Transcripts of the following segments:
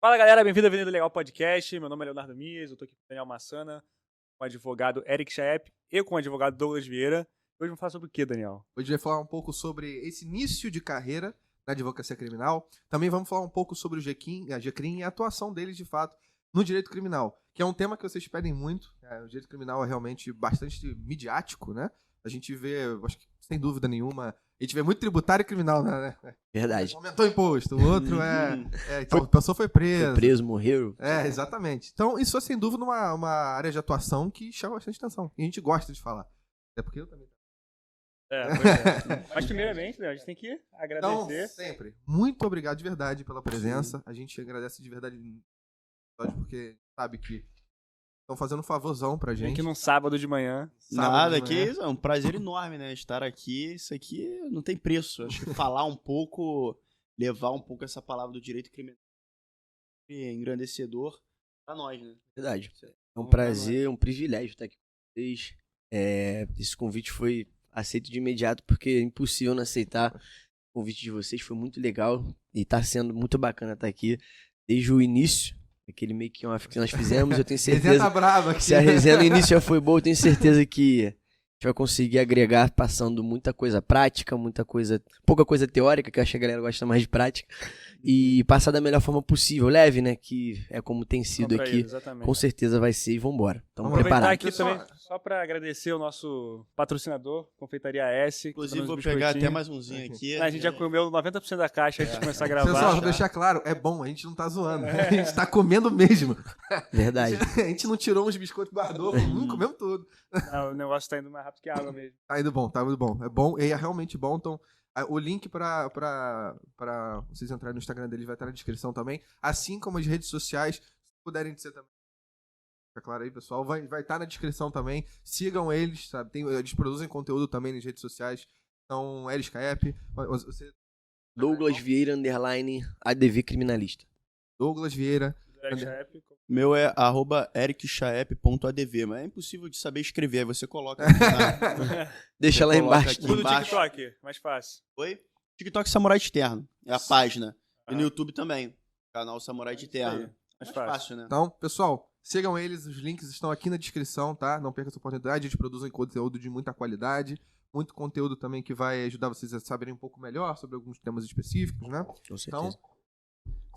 Fala galera, bem-vindo ao Avenida Legal Podcast. Meu nome é Leonardo Mies, eu tô aqui com o Daniel Massana, com o advogado Eric Chaep e com o advogado Douglas Vieira. Hoje vamos falar sobre o que, Daniel? Hoje vai falar um pouco sobre esse início de carreira na advocacia criminal. Também vamos falar um pouco sobre o GCRIM e a atuação deles, de fato, no direito criminal, que é um tema que vocês pedem muito. O direito criminal é realmente bastante midiático, né? A gente vê, acho que sem dúvida nenhuma, a gente vê muito tributário e criminal, né? Verdade. Aumentou o imposto, o outro então, a pessoa foi presa. Foi preso, morreu. Exatamente. Então, isso é sem dúvida uma área de atuação que chama bastante atenção. E a gente gosta de falar. Até porque eu também. Pois é. Mas primeiramente, né, a gente tem que agradecer. Então, sempre. Muito obrigado de verdade pela presença. A gente agradece de verdade porque sabe que estão fazendo um favorzão pra gente. Aqui num sábado de manhã. Nada, que é um prazer enorme, né? Estar aqui, isso aqui não tem preço. Acho que falar um pouco, levar um pouco essa palavra do direito criminal é engrandecedor pra nós, né? Verdade. É um prazer, um privilégio estar aqui com vocês. Esse convite foi aceito de imediato, porque é impossível não aceitar o convite de vocês. Foi muito legal e tá sendo muito bacana estar aqui desde o início. Aquele making off que nós fizemos, eu tenho certeza. Tá brava aqui. Se a resenha no início já foi boa, eu tenho certeza que a gente vai conseguir agregar passando muita coisa prática, pouca coisa teórica, que eu acho que a galera gosta mais de prática, e passar da melhor forma possível, leve, né, que é como tem sido aqui, com certeza vai ser, e vambora. Estamos preparados. Aqui também, só para agradecer o nosso patrocinador, Confeitaria S. Inclusive vou pegar até mais umzinho aqui. A gente já comeu 90% da caixa antes de começar a gravar. Pessoal, vou deixar claro, é bom, a gente não tá zoando, a gente tá comendo mesmo. Verdade. A gente não tirou uns biscoitos Bardot, comemos tudo. O negócio tá indo mais rápido que a água mesmo. Tá indo bom. É bom, e é realmente bom, então o link pra vocês entrarem no Instagram deles vai estar na descrição também, assim como as redes sociais, se puderem dizer também. Fica claro aí, pessoal, vai estar na descrição também, sigam eles, sabe? Eles produzem conteúdo também nas redes sociais, então, Eric Chaep, Douglas Vieira, _ADV Criminalista. Douglas Vieira. Meu é @ericchaep.adv, mas é impossível de saber escrever, aí você coloca. Deixa lá embaixo. Aqui No embaixo. TikTok, mais fácil. Oi? TikTok Samurai de Terno, é a página. E no YouTube também, canal Samurai de Terno. Mais fácil, né? Então, pessoal, sigam eles, os links estão aqui na descrição, tá? Não perca essa oportunidade, eles produzem conteúdo de muita qualidade, muito conteúdo também que vai ajudar vocês a saberem um pouco melhor sobre alguns temas específicos, né? Com certeza. Então,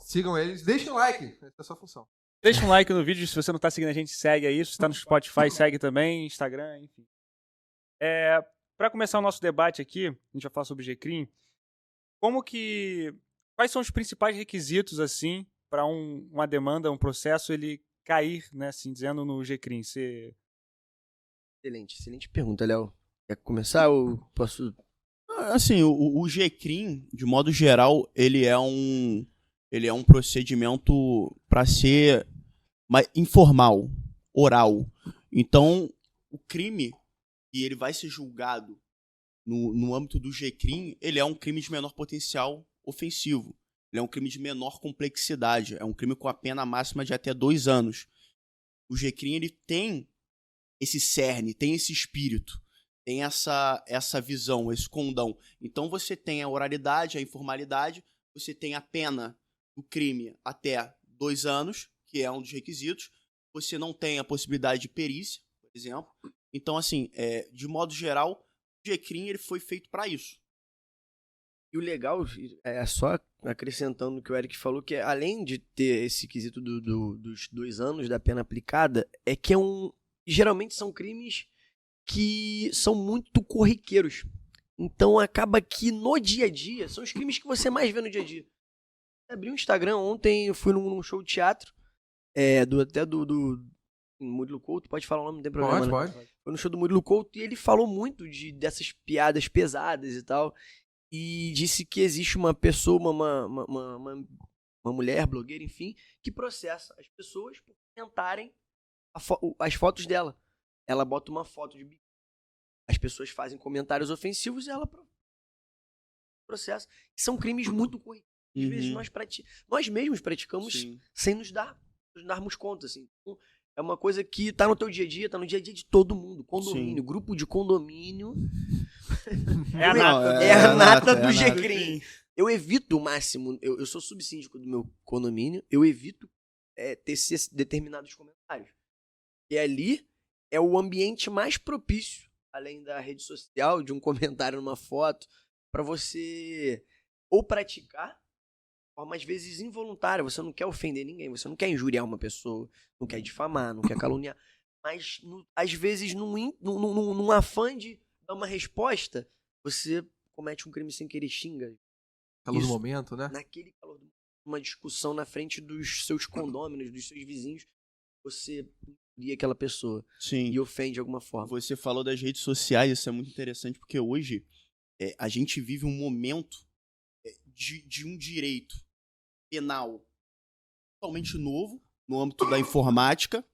sigam eles, deixem o like, essa é a sua função. Deixa um like no vídeo, se você não tá seguindo a gente, segue aí. Se você tá no Spotify, segue também, Instagram, enfim. Para começar o nosso debate aqui, a gente vai falar sobre o GCRIM. Quais são os principais requisitos, assim, para uma demanda, um processo, ele cair, né, assim, dizendo no GCRIM? Excelente pergunta, Léo. Quer começar ou posso... Assim, o GCRIM, de modo geral, ele é um procedimento para ser mais informal, oral. Então, o crime, e ele vai ser julgado no âmbito do GCRIM, ele é um crime de menor potencial ofensivo. Ele é um crime de menor complexidade. É um crime com a pena máxima de até 2 anos. O GCRIM, ele tem esse cerne, tem esse espírito, tem essa visão, esse condão. Então, você tem a oralidade, a informalidade, você tem a pena do crime até 2 anos, que é um dos requisitos. Você não tem a possibilidade de perícia, por exemplo. Então, assim, de modo geral, o GCRIM ele foi feito para isso. E o legal, só acrescentando o que o Eric falou, que além de ter esse quesito dos 2 anos da pena aplicada, é que geralmente são crimes que são muito corriqueiros. Então acaba que no dia a dia, são os crimes que você mais vê no dia a dia. Abri um Instagram ontem, eu fui num show de teatro, do Murilo Couto, pode falar o nome, não tem problema. Pode. Foi no show do Murilo Couto e ele falou muito dessas piadas pesadas e tal, e disse que existe uma pessoa, uma mulher, blogueira, enfim, que processa as pessoas por comentarem as fotos dela. Ela bota uma foto de biquíni, as pessoas fazem comentários ofensivos e ela processa. São crimes muito corriqueiros. Às vezes nós mesmos praticamos sem nos darmos conta, assim. Então, é uma coisa que tá no teu dia a dia, tá no dia a dia de todo mundo. Condomínio, grupo de condomínio. É a nata do GCRIM. eu evito o máximo, eu sou subsíndico do meu condomínio, eu evito tecer determinados comentários. E ali é o ambiente mais propício, além da rede social, de um comentário numa foto, para você ou praticar, de forma às vezes involuntária. Você não quer ofender ninguém, você não quer injuriar uma pessoa, não quer difamar, não quer caluniar. Mas, às vezes, num afã de dar uma resposta, você comete um crime sem querer, xinga. Calor do Isso. momento, né? Naquele calor do momento, uma discussão na frente dos seus condôminos, dos seus vizinhos, você iria aquela pessoa Sim. e ofende de alguma forma. Você falou das redes sociais, isso é muito interessante, porque hoje a gente vive um momento de um direito penal totalmente novo, no âmbito da informática,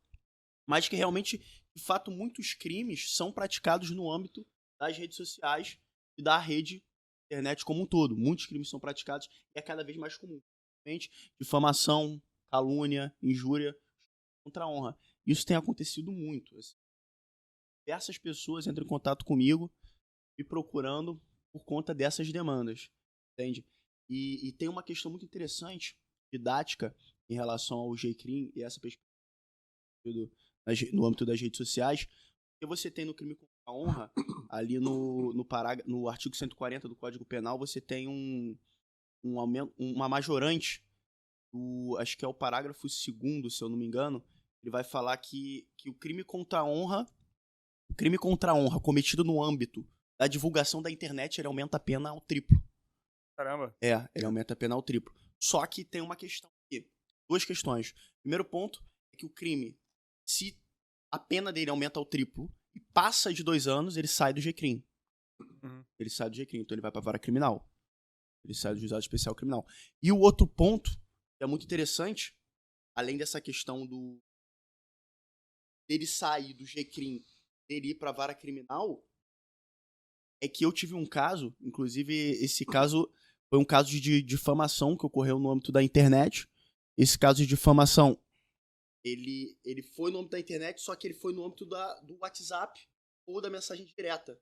mas que realmente, de fato, muitos crimes são praticados no âmbito das redes sociais e da rede internet como um todo. Muitos crimes são praticados e é cada vez mais comum. Difamação, calúnia, injúria contra a honra. Isso tem acontecido muito. Assim. Diversas pessoas entram em contato comigo me procurando por conta dessas demandas, entende? E tem uma questão muito interessante, didática, em relação ao G-Crime e essa perspectiva no âmbito das redes sociais, porque você tem no crime contra a honra, ali no artigo 140 do Código Penal, você tem uma majorante, acho que é o parágrafo 2º, se eu não me engano, ele vai falar que o crime contra a honra cometido no âmbito da divulgação da internet, ele aumenta a pena ao triplo. Caramba. Ele aumenta a pena ao triplo. Só que tem uma questão aqui. 2 questões. Primeiro ponto é que o crime, se a pena dele aumenta ao triplo e passa de 2 anos, ele sai do G-Crime. Uhum. Ele sai do G-Crime, então ele vai pra vara criminal. Ele sai do juizado especial criminal. E o outro ponto, que é muito interessante, além dessa questão dele sair do G-Crime, dele ir pra vara criminal, é que eu tive um caso, inclusive esse caso foi um caso de difamação que ocorreu no âmbito da internet. Esse caso de difamação, ele foi no âmbito da internet, só que ele foi no âmbito do WhatsApp ou da mensagem direta.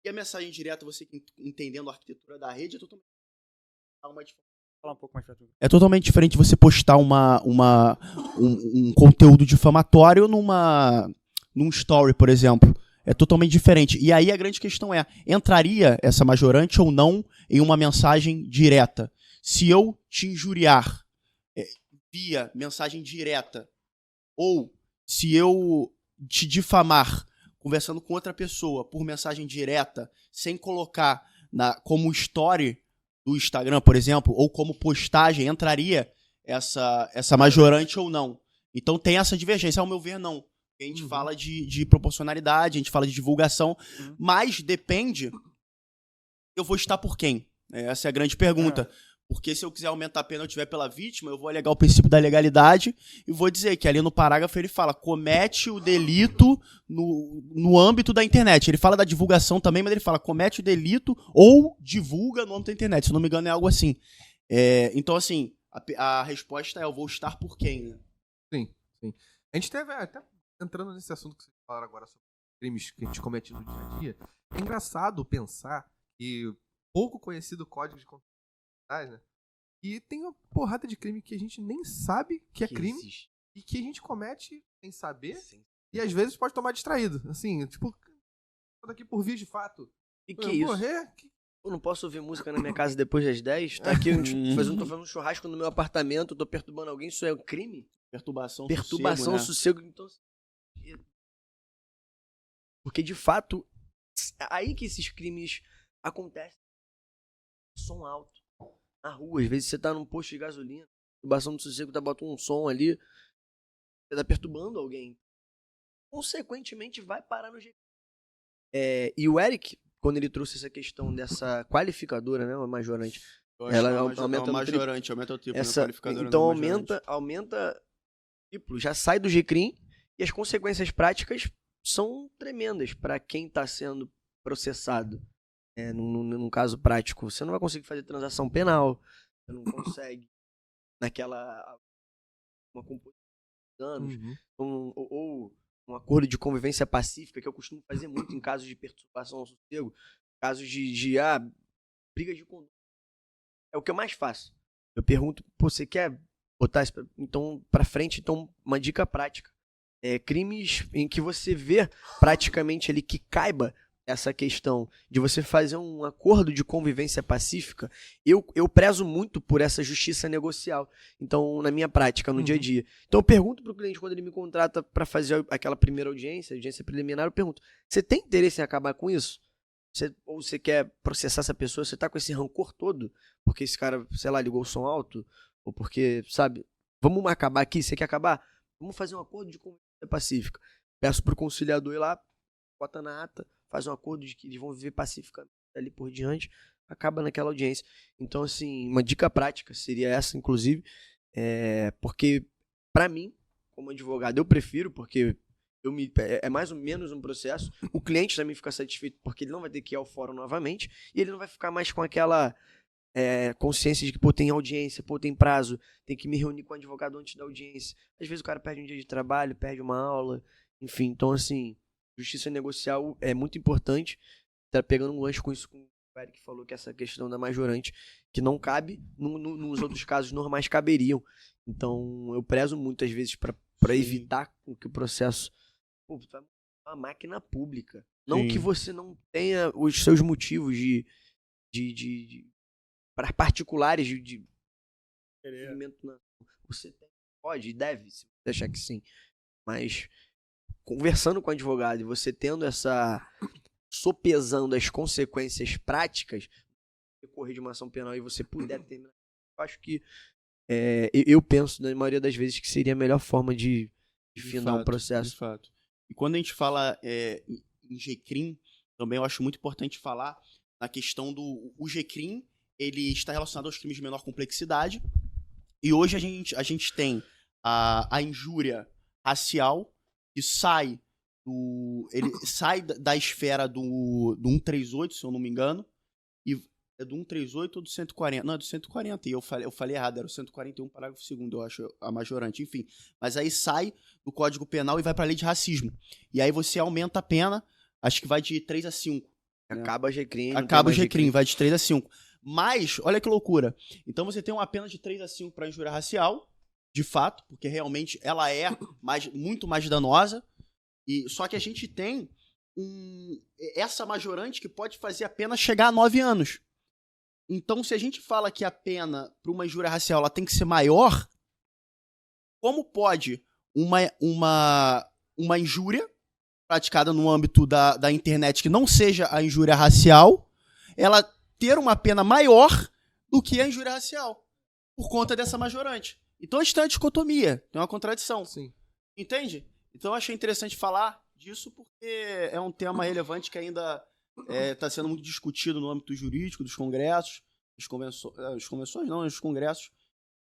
E a mensagem direta, você entendendo a arquitetura da rede, é totalmente Fala um pouco mais pra tu. É totalmente diferente de você postar um conteúdo difamatório num story, por exemplo. É totalmente diferente. E aí a grande questão é, entraria essa majorante ou não em uma mensagem direta? Se eu te injuriar via mensagem direta, ou se eu te difamar conversando com outra pessoa por mensagem direta, sem colocar como story do Instagram, por exemplo, ou como postagem, entraria essa majorante ou não? Então tem essa divergência, ao meu ver, não. A gente fala de proporcionalidade, a gente fala de divulgação, mas depende, eu vou estar por quem? Essa é a grande pergunta. Porque se eu quiser aumentar a pena e eu estiver pela vítima, eu vou alegar o princípio da legalidade e vou dizer que ali no parágrafo ele fala, comete o delito no âmbito da internet. Ele fala da divulgação também, mas ele fala, comete o delito ou divulga no âmbito da internet. Se eu não me engano, é algo assim. Então, assim, a resposta é, eu vou estar por quem, né? Sim. A gente teve, até entrando nesse assunto que vocês falaram agora sobre crimes que a gente comete no dia a dia, é engraçado pensar que pouco conhecido código de conduta, né? E tem uma porrada de crime que a gente nem sabe que é crime existe. E que a gente comete sem saber. Sim. E às vezes pode tomar distraído. Assim, tipo, aqui por via de fato. E que isso? Morrer? Eu não posso ouvir música na minha casa depois das 10? Tá aqui, tô fazendo um churrasco no meu apartamento, tô perturbando alguém, isso é um crime? Perturbação, sossego. Então... Porque, de fato, aí que esses crimes acontecem. Som alto. Na rua, às vezes você tá num posto de gasolina, perturbação do sossego, tá botando um som ali, você tá perturbando alguém. Consequentemente, vai parar no jeito. E o Eric, quando ele trouxe essa questão dessa qualificadora, né, uma majorante, ela aumenta o majorante, aumenta o triplo, então aumenta triplo, já sai do G-Crime e as consequências práticas são tremendas para quem está sendo processado. Num caso prático, você não vai conseguir fazer transação penal, você não consegue uma composição de anos, ou um acordo de convivência pacífica, que eu costumo fazer muito em casos de perturbação ao sossego, casos de briga de conduta. é o que eu mais faço. Eu pergunto, pô, você quer botar isso então pra frente? Então, uma dica prática. Crimes em que você vê praticamente ali que caiba essa questão de você fazer um acordo de convivência pacífica, eu prezo muito por essa justiça negocial. Então, na minha prática, no dia a dia. Então, eu pergunto pro cliente, quando ele me contrata para fazer aquela primeira audiência preliminar, eu pergunto, você tem interesse em acabar com isso? Ou você quer processar essa pessoa, você tá com esse rancor todo, porque esse cara, sei lá, ligou o som alto, ou porque, sabe, vamos acabar aqui, você quer acabar? Vamos fazer um acordo de convivência pacífica. Peço pro conciliador ir lá, bota na ata, faz um acordo de que eles vão viver pacificamente ali por diante, acaba naquela audiência. Então, assim, uma dica prática seria essa, inclusive, porque, pra mim, como advogado, eu prefiro, porque é mais ou menos um processo. O cliente também fica satisfeito, porque ele não vai ter que ir ao fórum novamente, e ele não vai ficar mais com aquela consciência de que, pô, tem audiência, pô, tem prazo, tem que me reunir com o advogado antes da audiência. Às vezes o cara perde um dia de trabalho, perde uma aula, enfim. Então, assim, justiça negocial é muito importante. Tá pegando um gancho com isso que o Eric falou, que essa questão da majorante, que não cabe, nos outros casos normais caberiam. Então, eu prezo muito, às vezes, pra evitar que o processo... Pô, tu vai uma máquina pública. Não Sim. que você não tenha os seus motivos para particulares de movimento, você pode e deve, se você achar que sim. Mas conversando com o advogado e você tendo sopesando as consequências práticas, decorrer de uma ação penal e você puder terminar, eu acho que eu penso, na maioria das vezes, que seria a melhor forma de finar o processo. De fato. E quando a gente fala em GCRIM, também eu acho muito importante falar na questão do GCRIM, ele está relacionado aos crimes de menor complexidade. E hoje a gente tem a injúria racial, que sai da esfera do 138, se eu não me engano. E é do 138 ou do 140? Não, é do 140. E eu falei errado, era o 141, parágrafo 2º, eu acho, a majorante. Enfim, mas aí sai do Código Penal e vai para a lei de racismo. E aí você aumenta a pena, acho que vai de 3 a 5. Acaba a GCRIM. Acaba o GCRIM, vai de 3 a 5. Mas, olha que loucura. Então você tem uma pena de 3 a 5 para injúria racial, de fato, porque realmente ela é muito mais danosa. Só que a gente tem essa majorante que pode fazer a pena chegar a 9 anos. Então, se a gente fala que a pena para uma injúria racial ela tem que ser maior, como pode uma injúria praticada no âmbito da internet que não seja a injúria racial, ela ter uma pena maior do que a injúria racial, por conta dessa majorante. Então a gente tem uma dicotomia, tem uma contradição. Sim. Entende? Então eu achei interessante falar disso, porque é um tema relevante que ainda está sendo muito discutido no âmbito jurídico, dos congressos, das convenções não, dos congressos,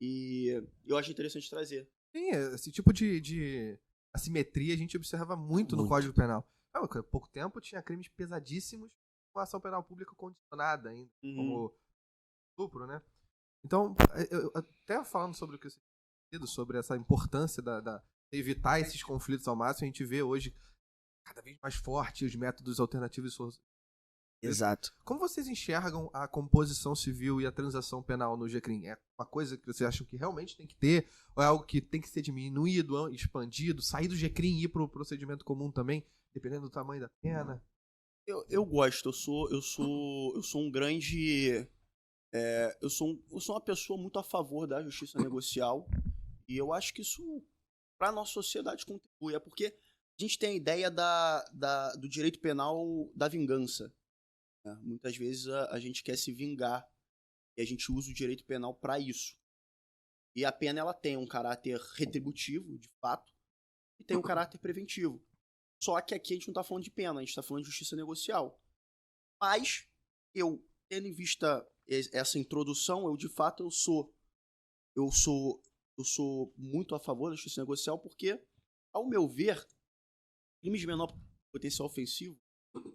e eu acho interessante trazer. Sim, esse tipo de assimetria a gente observa muito no Código Penal. Há pouco tempo tinha crimes pesadíssimos com ação penal pública condicionada ainda, como estupro, né? Então, até falando sobre o que você disse, sobre essa importância de evitar esses conflitos ao máximo, a gente vê hoje cada vez mais forte os métodos alternativos. Exato. Como vocês enxergam a composição civil e a transação penal no GCRIM? É uma coisa que vocês acham que realmente tem que ter? Ou é algo que tem que ser diminuído, expandido, sair do GCRIM e ir para o procedimento comum também, dependendo do tamanho da pena? Eu gosto, eu sou um grande... eu sou uma pessoa muito a favor da justiça negocial, e eu acho que isso, para a nossa sociedade, contribui. É porque a gente tem a ideia do direito penal da vingança. Né? Muitas vezes a gente quer se vingar, e a gente usa o direito penal para isso. E a pena ela tem um caráter retributivo, de fato, e tem um caráter preventivo. Só que aqui a gente não está falando de pena, a gente está falando de justiça negocial. Mas, tendo em vista essa introdução, eu sou muito a favor da justiça negocial, porque, ao meu ver, crimes de menor potencial ofensivo,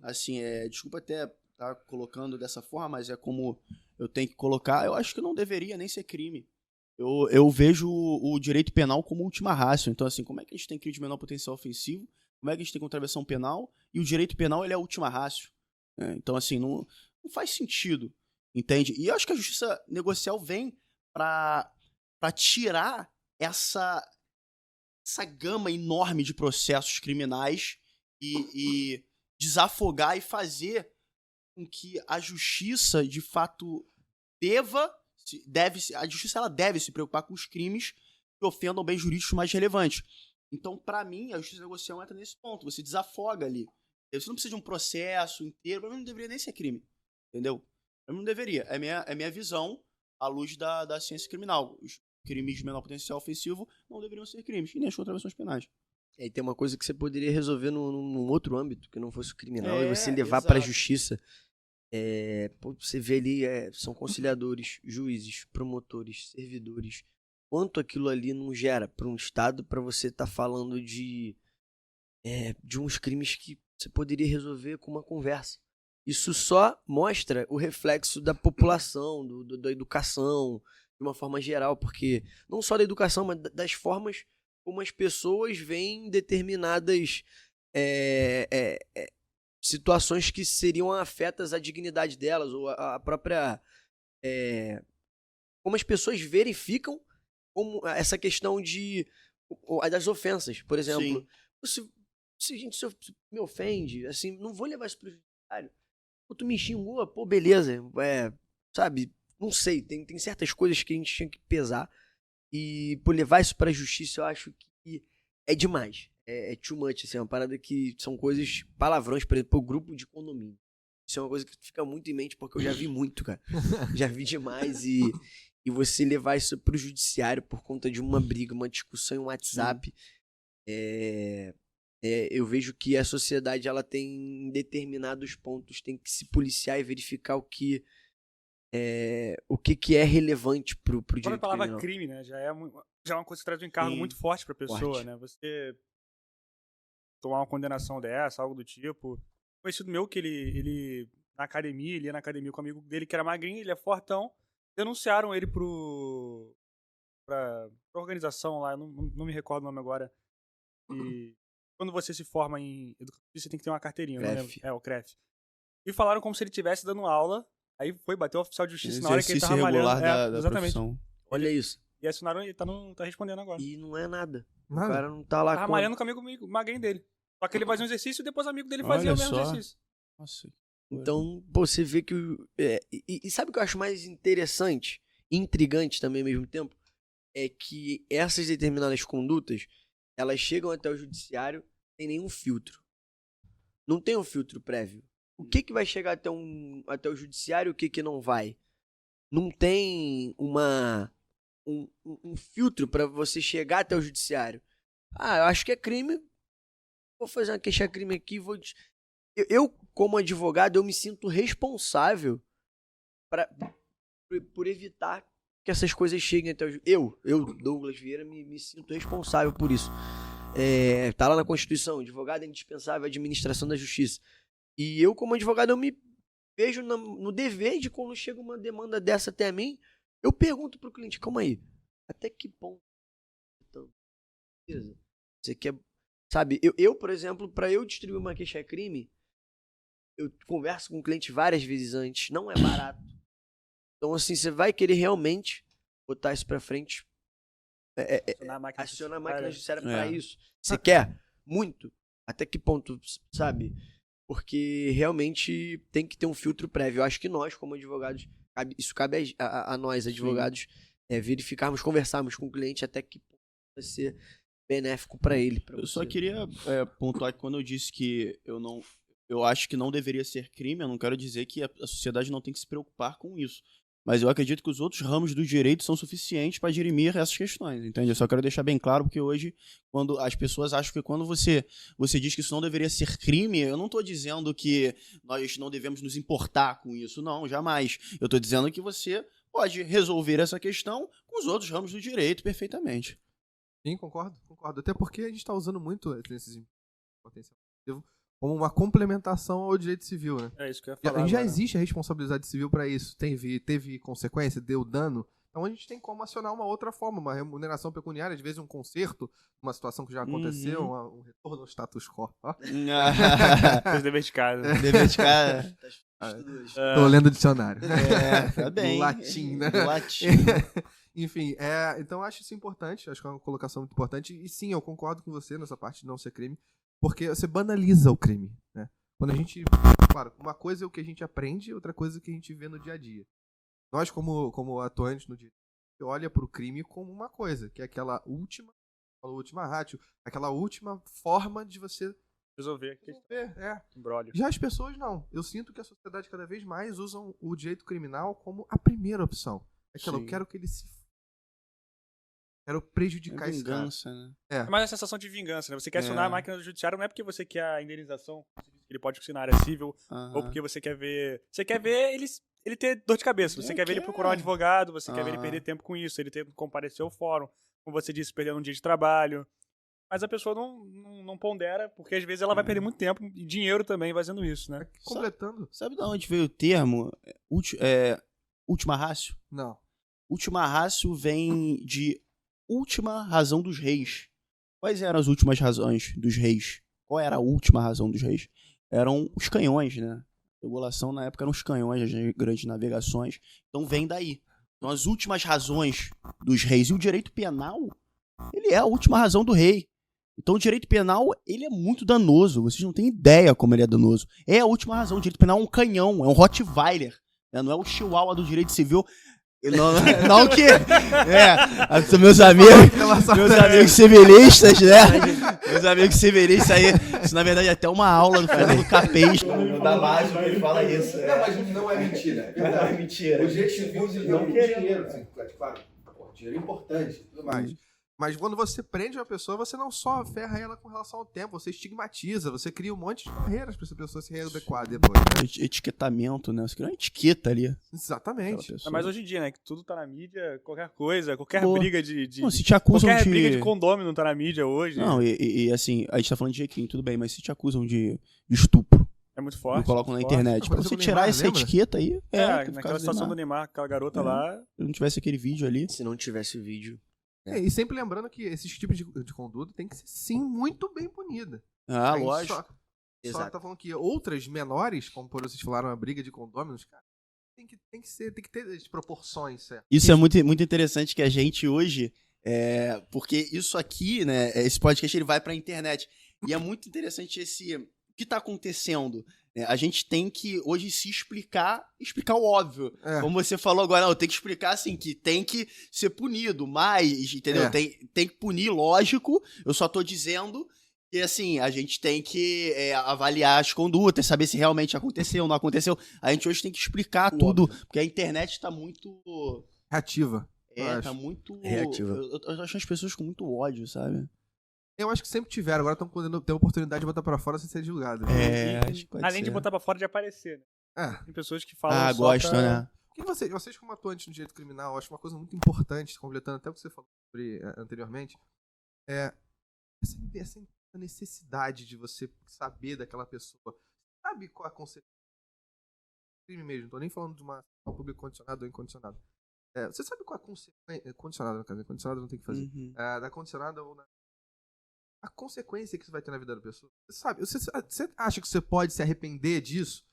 assim, desculpa até estar colocando dessa forma, mas é como eu tenho que colocar, eu acho que não deveria nem ser crime. Eu vejo o direito penal como última ratio. Então, assim, como é que a gente tem crime de menor potencial ofensivo? Como é que a gente tem contravenção penal? E o direito penal, ele é a última ratio. Então, assim, não faz sentido. entende? E eu acho que a justiça negocial vem pra tirar essa gama enorme de processos criminais e desafogar e fazer com que a justiça, de fato, a justiça ela deve se preocupar com os crimes que ofendam bens jurídicos mais relevantes. Então, pra mim, a justiça negocial entra nesse ponto. Você desafoga ali. Você não precisa de um processo inteiro. Pra mim, não deveria nem ser crime. Entendeu? Pra mim, não deveria. É minha visão à luz da ciência criminal. Os crimes de menor potencial ofensivo não deveriam ser crimes. E nem as contravenções penais. E aí tem uma coisa que você poderia resolver num outro âmbito, que não fosse o criminal, e você levar exato. pra justiça. Você vê ali, são conciliadores, juízes, promotores, servidores. Quanto aquilo ali não gera para um Estado para você estar falando de uns crimes que você poderia resolver com uma conversa. Isso só mostra o reflexo da população, da educação, de uma forma geral, porque não só da educação, mas das formas como as pessoas veem determinadas situações que seriam afetas à dignidade delas, ou a própria... como as pessoas verificam como essa questão das ofensas, por exemplo. Se a gente me ofende, assim, não vou levar isso pro judiciário. Tu me xingou, pô, beleza. Sabe, não sei, tem certas coisas que a gente tinha que pesar. E por levar isso pra justiça, eu acho que é demais. É too much, assim, é uma parada que são coisas, palavrões, por exemplo, o grupo de condomínio. Isso é uma coisa que fica muito em mente, porque eu já vi muito, cara. Já vi demais e você levar isso pro judiciário por conta de uma briga, uma discussão em WhatsApp, eu vejo que a sociedade, ela tem, em determinados pontos, tem que se policiar e verificar o que é relevante pro direito A palavra criminal. crime, né, já é uma coisa que traz um encargo muito forte pra pessoa, Forte. né? Você tomar uma condenação dessa, algo do tipo. Um conhecido meu que ele na academia, ele ia na academia com um amigo dele que era magrinho, ele é fortão, denunciaram ele pra organização lá, eu não me recordo o nome agora. E quando você se forma em educação, você tem que ter uma carteirinha, não lembro. CREF. O CREF. E falaram como se ele estivesse dando aula, aí bateu o oficial de justiça na hora que ele Exercício tava regular malhando. da Exatamente. profissão. Olha isso. E assinaram e tá respondendo agora. E não é nada. O Nada. cara não tá lá Tava malhando com o amigo magrinho dele. Só que ele fazia um exercício e depois o amigo dele fazia Olha o mesmo só. exercício. Nossa. Então, pô, você vê que... E sabe o que eu acho mais interessante, intrigante também ao mesmo tempo? É que essas determinadas condutas, elas chegam até o judiciário sem nenhum filtro. Não tem um filtro prévio. O que vai chegar até o judiciário e o que não vai? Não tem um filtro pra você chegar até o judiciário. Eu acho que é crime, vou fazer uma queixa-crime aqui, Eu, como advogado, eu me sinto responsável por evitar que essas coisas cheguem até o... Eu, Douglas Vieira, me sinto responsável por isso. Tá lá na Constituição, advogado é indispensável à administração da justiça. E eu, como advogado, eu me vejo no dever de, quando chega uma demanda dessa até a mim, eu pergunto pro cliente, calma aí, até que ponto? Você quer... Sabe, eu, por exemplo, para eu distribuir uma queixa-crime, eu converso com o cliente várias vezes antes, não é barato. Então, assim, você vai querer realmente botar isso pra frente, aciona a máquina judiciária pra isso. Você quer muito? Até que ponto, sabe? Porque realmente tem que ter um filtro prévio. Eu acho que nós, como advogados, isso cabe a nós, advogados, verificarmos, conversarmos com o cliente até que ponto vai ser benéfico pra ele. Eu só queria pontuar que quando eu disse que eu acho que não deveria ser crime, eu não quero dizer que a sociedade não tem que se preocupar com isso. Mas eu acredito que os outros ramos do direito são suficientes para dirimir essas questões, entende? Eu só quero deixar bem claro, porque hoje, quando as pessoas acham que quando você diz que isso não deveria ser crime, eu não estou dizendo que nós não devemos nos importar com isso, não, jamais. Eu estou dizendo que você pode resolver essa questão com os outros ramos do direito perfeitamente. Sim, concordo. Até porque a gente está usando muito esses potencial como uma complementação ao direito civil, né? É isso que eu ia falar. Já agora. existe a responsabilidade civil para isso. Teve consequência, deu dano, Então a gente tem como acionar uma outra forma, uma remuneração pecuniária, às vezes um conserto, uma situação que já aconteceu, um retorno ao status quo. Ó. Fez dever de casa. Dever de casa. Tô lendo o dicionário. Tá bem. Do latim, né? Do latim. Enfim, então eu acho isso importante, acho que é uma colocação muito importante. E sim, eu concordo com você nessa parte de não ser crime, porque você banaliza o crime, né? Quando a gente... Claro, uma coisa é o que a gente aprende, outra coisa é o que a gente vê no dia a dia. Nós, como atuantes no dia a dia, olha pro crime como uma coisa, que é aquela última ratio, aquela última forma de você Resolver. Embrólio. Já as pessoas não. Eu sinto que a sociedade cada vez mais usam o direito criminal como a primeira opção. Aquela, eu quero que ele se... Quero prejudicar esse cara. Vingança, né? É mais a sensação de vingança, né? Você quer acionar a máquina do judiciário não é porque você quer a indenização, ele pode ser na área civil, ou porque você quer ver... Você quer ver ele ter dor de cabeça, você quer ver ele procurar um advogado, você quer ver ele perder tempo com isso, ele ter que comparecer ao fórum, como você disse, perdendo um dia de trabalho. Mas a pessoa não pondera, porque às vezes ela vai perder muito tempo e dinheiro também fazendo isso, né? Completando. Sabe de onde veio o termo última ratio? Não. Última ratio vem de última razão dos reis. Quais eram as últimas razões dos reis? Qual era a última razão dos reis? Eram os canhões, né? A regulação na época eram os canhões, as grandes navegações. Então vem daí. Então as últimas razões dos reis. E o direito penal, ele é a última razão do rei. Então o direito penal, ele é muito danoso. Vocês não têm ideia como ele é danoso. É a última razão. O direito penal é um canhão, é um Rottweiler. Né? Não é o chihuahua do direito civil. Não que... meus amigos civilistas, né? Meus amigos civilistas aí. Isso na verdade é até uma aula do Fernando Capês. Da base ele fala isso. Não, mas não é mentira. Não é mentira. O direito civil não quer dinheiro. Claro, dinheiro é importante e tudo mais. Mas quando você prende uma pessoa, você não só ferra ela com relação ao tempo, você estigmatiza, você cria um monte de barreiras para essa pessoa se readequar depois. Né? Etiquetamento, né? Você cria uma etiqueta ali. Exatamente. Mas hoje em dia, né? Que tudo tá na mídia, qualquer coisa, qualquer briga de... Não, se te acusam qualquer briga de condômino tá na mídia hoje. Não, e assim, a gente tá falando de jequinho, tudo bem, mas se te acusam de estupro. É muito forte. Colocam na internet. Pra você tirar essa etiqueta aí. Naquela situação do Neymar, aquela garota lá. Se não tivesse aquele vídeo ali. Se não tivesse o vídeo. E sempre lembrando que esses tipos de conduta tem que ser, sim, muito bem punida. Lógico. Só tá falando que outras menores, como por vocês falaram, a briga de condôminos, cara, tem que ter as proporções, certo? Isso é muito, muito interessante que a gente hoje, porque isso aqui, né, esse podcast ele vai pra internet. E é muito interessante o que tá acontecendo. A gente tem que hoje se explicar o óbvio. Como você falou agora, eu tenho que explicar assim, que tem que ser punido, mas, entendeu? Tem que punir, lógico. Eu só tô dizendo que, assim, a gente tem que avaliar as condutas, saber se realmente aconteceu ou não aconteceu. A gente hoje tem que explicar tudo, porque a internet tá muito... reativa. Tá muito... reativa. Eu acho as pessoas com muito ódio, sabe? Eu acho que sempre tiveram, agora estão podendo ter a oportunidade de botar pra fora sem ser julgado. Além de botar pra fora, de aparecer, né? Tem pessoas que falam só gostam, né? O que vocês como atuantes no direito criminal, eu acho uma coisa muito importante, completando até o que você falou sobre anteriormente, essa necessidade de você saber daquela pessoa. Sabe qual a consequência? Crime mesmo, não tô nem falando de uma público condicionado ou incondicionado. Você sabe qual a consequência... Condicionado, no caso, condicionado não tem que fazer. Da condicionada ou a consequência que isso vai ter na vida da pessoa. Você acha que você pode se arrepender disso?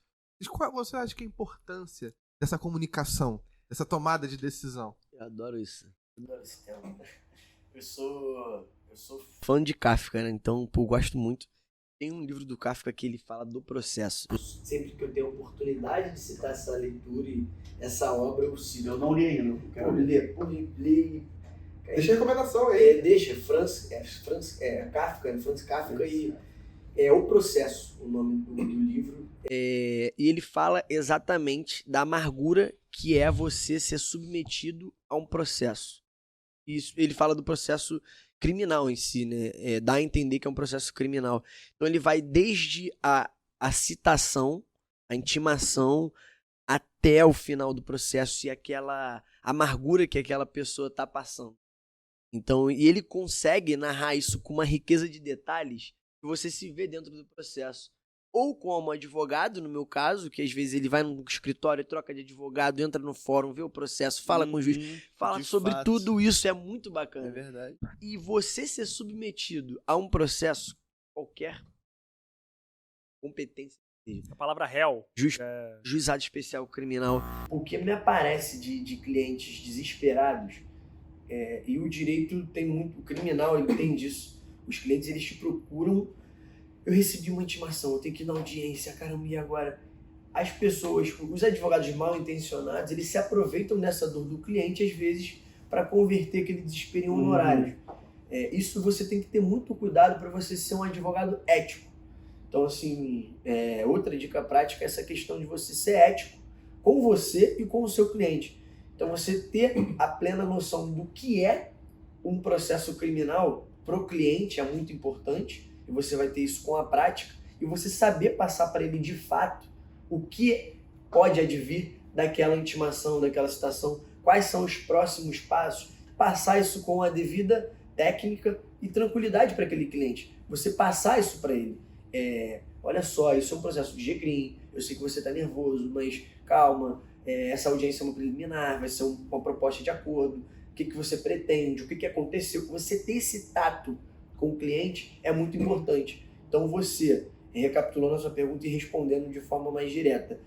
Qual você acha que é a importância dessa comunicação, dessa tomada de decisão? Eu adoro isso. Eu sou fã de Kafka, né? Então, eu gosto muito. Tem um livro do Kafka que ele fala do processo. Sempre que eu tenho a oportunidade de citar essa leitura e essa obra, eu cito. Eu não li ainda, eu quero ler. Deixa a recomendação aí. Deixa, Franz Kafka e O Processo, o nome do livro. E ele fala exatamente da amargura que é você ser submetido a um processo. Isso, ele fala do processo criminal em si, né? Dá a entender que é um processo criminal. Então ele vai desde a citação, a intimação, até o final do processo e aquela amargura que aquela pessoa está passando. Então, e ele consegue narrar isso com uma riqueza de detalhes que você se vê dentro do processo. ou como advogado, no meu caso, que às vezes ele vai num escritório, troca de advogado, entra no fórum, vê o processo, fala com o juiz, fala sobre fato. tudo isso, é muito bacana. É verdade. E você ser submetido a um processo, qualquer competência, A palavra réu. juizado especial criminal, o que me aparece de clientes desesperados, e o direito tem muito, o criminal ele tem disso, os clientes eles te procuram, eu recebi uma intimação, eu tenho que ir na audiência, caramba, e agora? As pessoas, os advogados mal intencionados, eles se aproveitam dessa dor do cliente, às vezes, para converter aquele desespero em honorários. Isso você tem que ter muito cuidado para você ser um advogado ético. Então, assim, outra dica prática é essa questão de você ser ético com você e com o seu cliente. Então, você ter a plena noção do que é um processo criminal pro cliente é muito importante, e você vai ter isso com a prática, e você saber passar para ele de fato o que pode advir daquela intimação, daquela situação, quais são os próximos passos, passar isso com a devida técnica e tranquilidade para aquele cliente. Você passar isso para ele. Olha só, isso é um processo de GCRIM, eu sei que você está nervoso, mas calma, essa audiência é uma preliminar, vai ser uma proposta de acordo, o que você pretende, o que aconteceu, você ter esse tato com o cliente é muito importante. Então você, recapitulando a sua pergunta e respondendo de forma mais direta,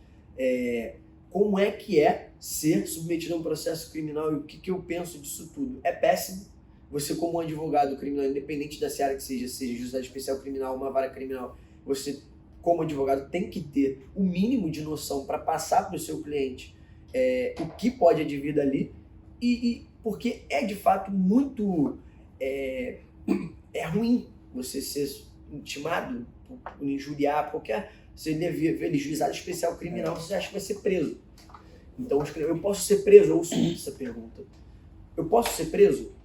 como é que é ser submetido a um processo criminal e o que eu penso disso tudo? É péssimo. Você, como um advogado criminal, independente da seara que seja juizado especial criminal, uma vara criminal, você, como advogado, tem que ter o mínimo de noção para passar para o seu cliente o que pode advir dali, porque é de fato muito ruim você ser intimado por injuriar, você ver ele juizado especial criminal, você acha que vai ser preso. Então, eu posso ser preso? Eu ouço muito essa pergunta. Eu posso ser preso?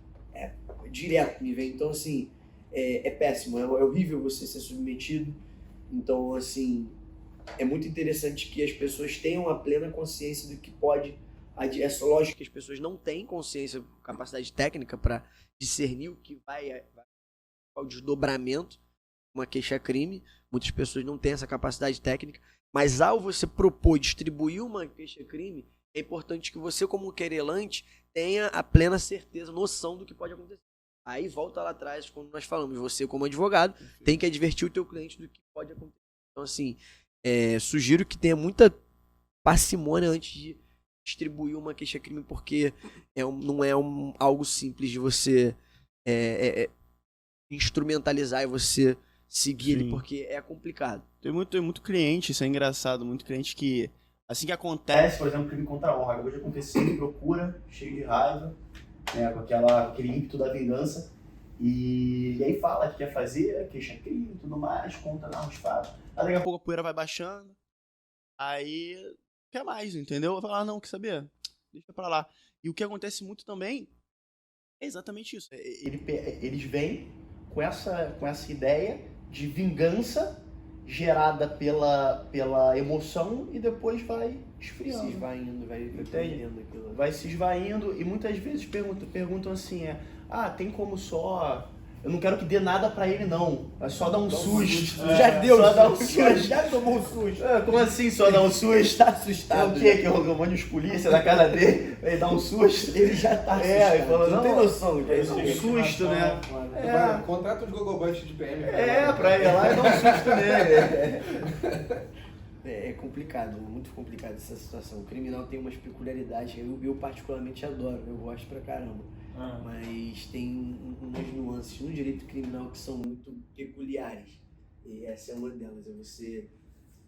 Direto me vem. Então, assim, é péssimo, é horrível você ser submetido. Então, assim, é muito interessante que as pessoas tenham a plena consciência do que pode. É só lógico que as pessoas não têm consciência, capacidade técnica para discernir o que vai o desdobramento, uma queixa-crime. Muitas pessoas não têm essa capacidade técnica, mas ao você propor distribuir uma queixa-crime, é importante que você, como querelante, tenha a plena certeza, noção do que pode acontecer. Aí volta lá atrás, quando nós falamos, você como advogado tem que advertir o teu cliente do que pode acontecer. Então, assim, sugiro que tenha muita parcimônia antes de distribuir uma queixa-crime, porque não é algo simples de você instrumentalizar e você seguir ele, porque é complicado. Tem muito cliente, isso é engraçado, muito cliente que, assim que acontece, por exemplo, crime contra a honra, acabou de acontecer, me procura, cheio de raiva, com aquele ímpeto da vingança, e aí fala que quer fazer, queixa-crime e tudo mais, conta lá os fatos. Aí daqui a pouco a poeira vai baixando, aí quer mais, entendeu? Vai falar, não, quer saber? Deixa pra lá. E o que acontece muito também é exatamente isso. Eles vêm com essa ideia de vingança gerada pela emoção e depois vai esfriando. Se esvaindo, vai perdendo aquilo. Vai se esvaindo e muitas vezes perguntam assim, tem como só... Eu não quero que dê nada pra ele, não. É só dar um susto. Já deu, só dar um susto. Já tomou um susto. Como assim só dar um susto? Tá assustado. É o quê? Que eu mando os polícia na casa dele, ele dá um susto. Ele já tá assustado. Ele falou, não tem noção do que é isso. Um susto, né? Contrata os gogoboys de PM. Pra ir lá e dar um susto nele. É complicado, muito complicado essa situação. O criminal tem umas peculiaridades, eu particularmente adoro, eu gosto pra caramba. Mas tem umas nuances no direito criminal que são muito peculiares. E essa é uma delas, é você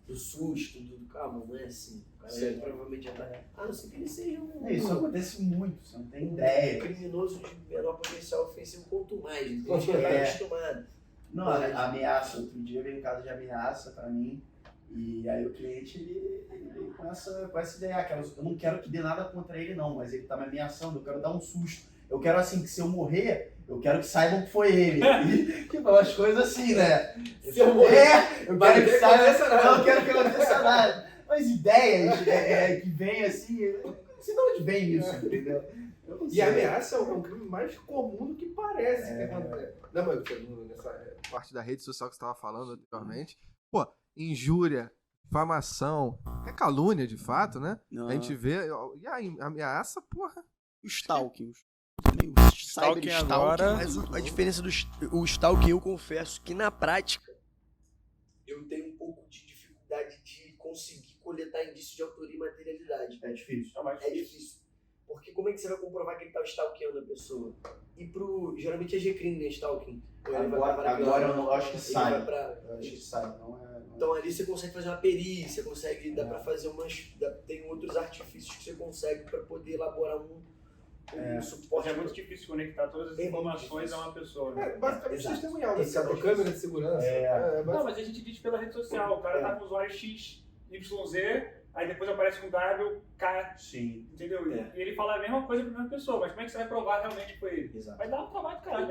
do susto, calma, não é assim. O cara provavelmente já tá. A não ser que ele seja Isso acontece muito, você não tem ideia. Criminoso de menor potencial ofensivo, quanto mais, ele já tá acostumado. Não, a ameaça, outro dia veio um caso de ameaça pra mim. E aí o cliente, ele com essa ideia, eu não quero que dê nada contra ele não, mas ele tá me ameaçando, eu quero dar um susto. Eu quero assim, que se eu morrer, eu quero que saibam que foi ele. E tipo, umas coisas assim, né? Se eu morrer, eu quero que aconteça nada. Eu não quero que aconteça nada. Mas ideias que vem assim, eu não sei de onde vem isso, entendeu? E a ameaça é um crime mais comum do que parece que acontece. Não, mas nessa parte da rede social que você estava falando anteriormente, injúria, difamação, é calúnia de fato, né? Não. A gente vê, e a ameaça, porra. O stalking. Stalking agora- Mas a diferença do o stalking, eu confesso que na prática eu tenho um pouco de dificuldade de conseguir coletar indícios de autoria e materialidade. É difícil. É difícil. Porque como é que você vai comprovar que ele tá stalkeando a pessoa? E geralmente é G-Crime, né, stalking. Ou ele vai pra Agora eu não acho que ele sai. vai pra- Eu acho que sai. Não é. Então ali você consegue fazer uma perícia, dá pra fazer tem outros artifícios que você consegue pra poder elaborar um suporte. É muito difícil conectar todas as É informações a uma pessoa, né? Basicamente Exato. testemunhal, né? Exato. Com a câmera de segurança. Não, mas a gente diz pela rede social. O cara tá com o usuário X, YZ, aí depois aparece com W, K, Sim. entendeu? É. E ele fala a mesma coisa pra mesma pessoa, mas como é que você vai provar realmente que foi ele? Exato. Vai dar um trabalho do caralho,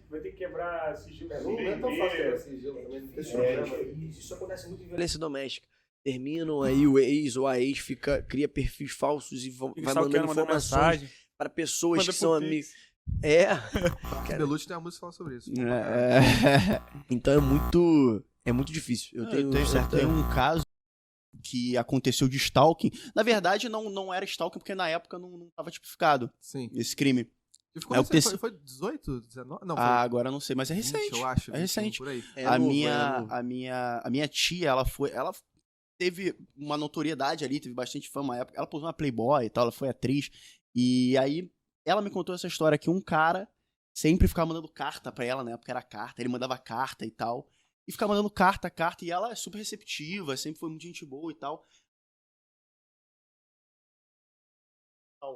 vai ter que quebrar sigilo. Não é tão fácil quebrar sigilo também. Não tem problema. Isso acontece muito em violência doméstica. Terminam aí o ex ou a ex cria perfis falsos e vai mandando informações para pessoas que são amigos. Belucci tem uma música falando sobre isso. Então é muito difícil. Eu tenho um caso que aconteceu de stalking. Na verdade, não era stalking, porque na época não estava tipificado Sim. esse crime. E ficou foi 18, 19? Não, foi Agora eu não sei, mas é 20, recente. eu acho. É recente. Por aí. É a, novo, minha, é novo. a minha tia, ela teve uma notoriedade ali, teve bastante fama na época. Ela posou uma Playboy e tal, ela foi atriz. E aí, ela me contou essa história que um cara sempre ficava mandando carta pra ela, na época era carta, ele mandava carta e tal. E ficava mandando carta, e ela é super receptiva, sempre foi muito gente boa e tal.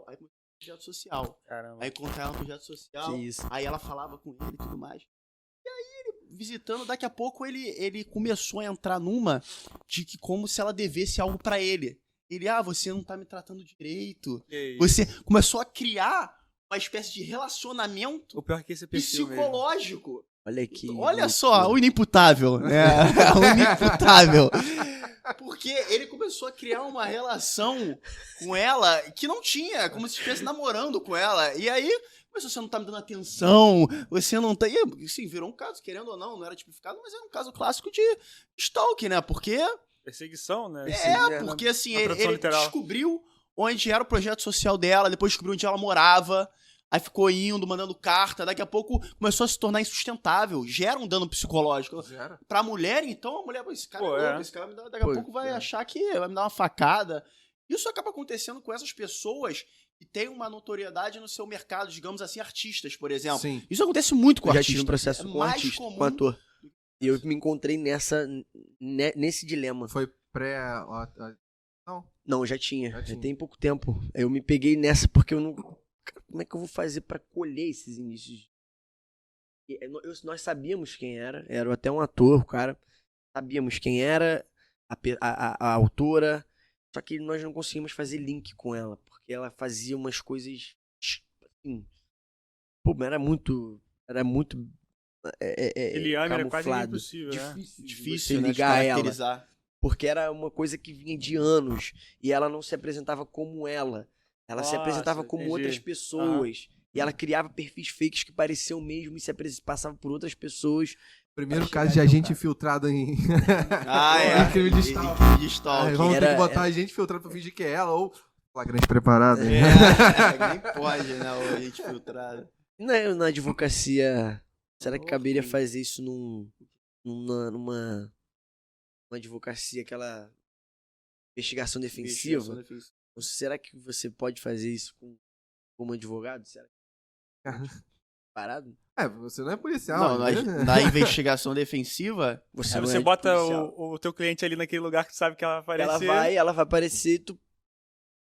Aí começou um projeto social. Caramba. Aí encontrei ela no projeto social, Que isso. aí ela falava com ele e tudo mais. E aí ele visitando, daqui a pouco ele começou a entrar numa de que como se ela devesse algo pra ele. Ele, você não tá me tratando direito. Você começou a criar uma espécie de relacionamento O pior é que esse perfil mesmo. psicológico. Olha Só, o inimputável, né? O inimputável. Porque ele começou a criar uma relação com ela que não tinha, como se estivesse namorando com ela. E aí, começou, você não tá me dando atenção, você não tá... E assim, virou um caso, querendo ou não era tipificado, mas era um caso clássico de stalking, né? Porque... Perseguição, né? Porque assim, na tradução ele literal. descobriu onde era o projeto social dela, depois descobriu onde ela morava, aí ficou indo, mandando carta, daqui a pouco começou a se tornar insustentável, gera um dano psicológico. Pra mulher, então, a mulher, esse cara é louco, esse cara daqui a pouco vai achar que vai me dar uma facada. Isso acaba acontecendo com essas pessoas que têm uma notoriedade no seu mercado, digamos assim, artistas, por exemplo. Sim. Isso acontece muito com Eu já artistas. tive um processo com mais artista, comum. com ator. E eu me encontrei nesse dilema. Foi pré... Não, já tinha. Já Já tinha. tem pouco tempo. Eu me peguei nessa porque eu não... Cara, como é que eu vou fazer pra colher esses indícios? Nós sabíamos quem era até um ator, o cara. Sabíamos quem era, a autora, só que nós não conseguimos fazer link com ela, porque ela fazia umas coisas assim... Pô, era muito Eliane era quase camuflado. impossível, né? Difícil, você né, de ligar ela. caracterizar. Porque era uma coisa que vinha de anos. E ela não se apresentava como ela. Ela se Nossa, apresentava como entendi. outras pessoas. E ela criava perfis fakes que pareciam mesmo e passava por outras pessoas. Primeiro Pra caso de chegar até o agente cara. infiltrado em... É crime de stalking. crime de stalking. Vamos ter Era- que botar agente filtrado pra fingir que é ela, ou flagrante preparado. Nem pode, né, o agente filtrado. Na advocacia, será que caberia fazer isso numa advocacia, aquela investigação defensiva? Ou será que você pode fazer isso como advogado? Será que parado? Você não é policial. Não, né? na investigação defensiva, Aí não você é bota policial. o teu cliente ali naquele lugar que tu sabe que ela vai aparecer. Ela vai aparecer e tu...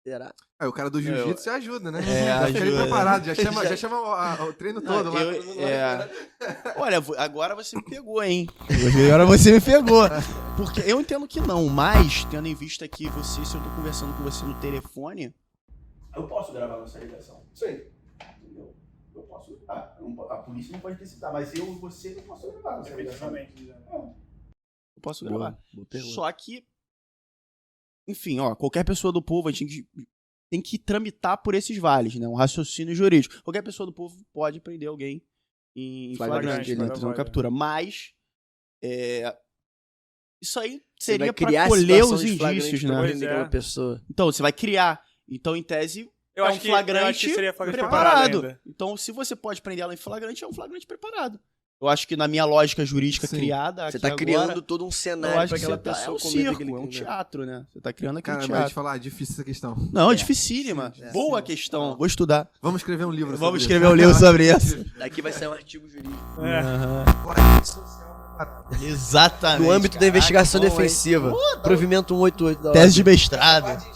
Será? O cara do jiu-jitsu já ajuda, né? É, já fica ali ajuda. preparado, já chama o treino todo. Não, vai todo mundo lá. Olha, agora você me pegou, hein? Agora você me pegou. Porque eu entendo que não, mas tendo em vista que se eu tô conversando com você no telefone, eu posso gravar nossa ligação. Sim. Entendeu? Eu posso gravar. A polícia não pode interceptar, mas eu e você não posso gravar nossa ligação. Efetivamente. Eu posso gravar. Boa pergunta. Só que, enfim, qualquer pessoa do povo a gente tem que tramitar por esses vales, né? Um raciocínio jurídico. Qualquer pessoa do povo pode prender alguém em Flagrante, flagrante, né? Fazer uma captura. Mas, Isso aí Você vai seria pra criar colher situação os de flagrante indícios, pra né? prender aquela pessoa. Então, você vai criar. Então, em tese, Eu é acho um que flagrante seria flagrante preparado. ainda. Então, se você pode prender ela em flagrante, é um flagrante preparado. Eu acho que na minha lógica jurídica Sim. criada Você aqui tá agora, criando todo um eu cenário acho pra que aquela você tá, pessoa é um cometer circo, aquele é um crime. teatro, né? Você tá criando aquele Cara, mas te teatro. falar, é difícil essa questão. Não, é dificílima. É. Boa questão. Vou estudar. Vamos escrever um livro sobre Vamos isso. escrever um livro sobre isso. Daqui vai sair um artigo jurídico. É. Aham. Exatamente. No âmbito da Caraca, investigação bom, hein? defensiva. Provimento 188 da Tese de ordem. mestrado. Não, tem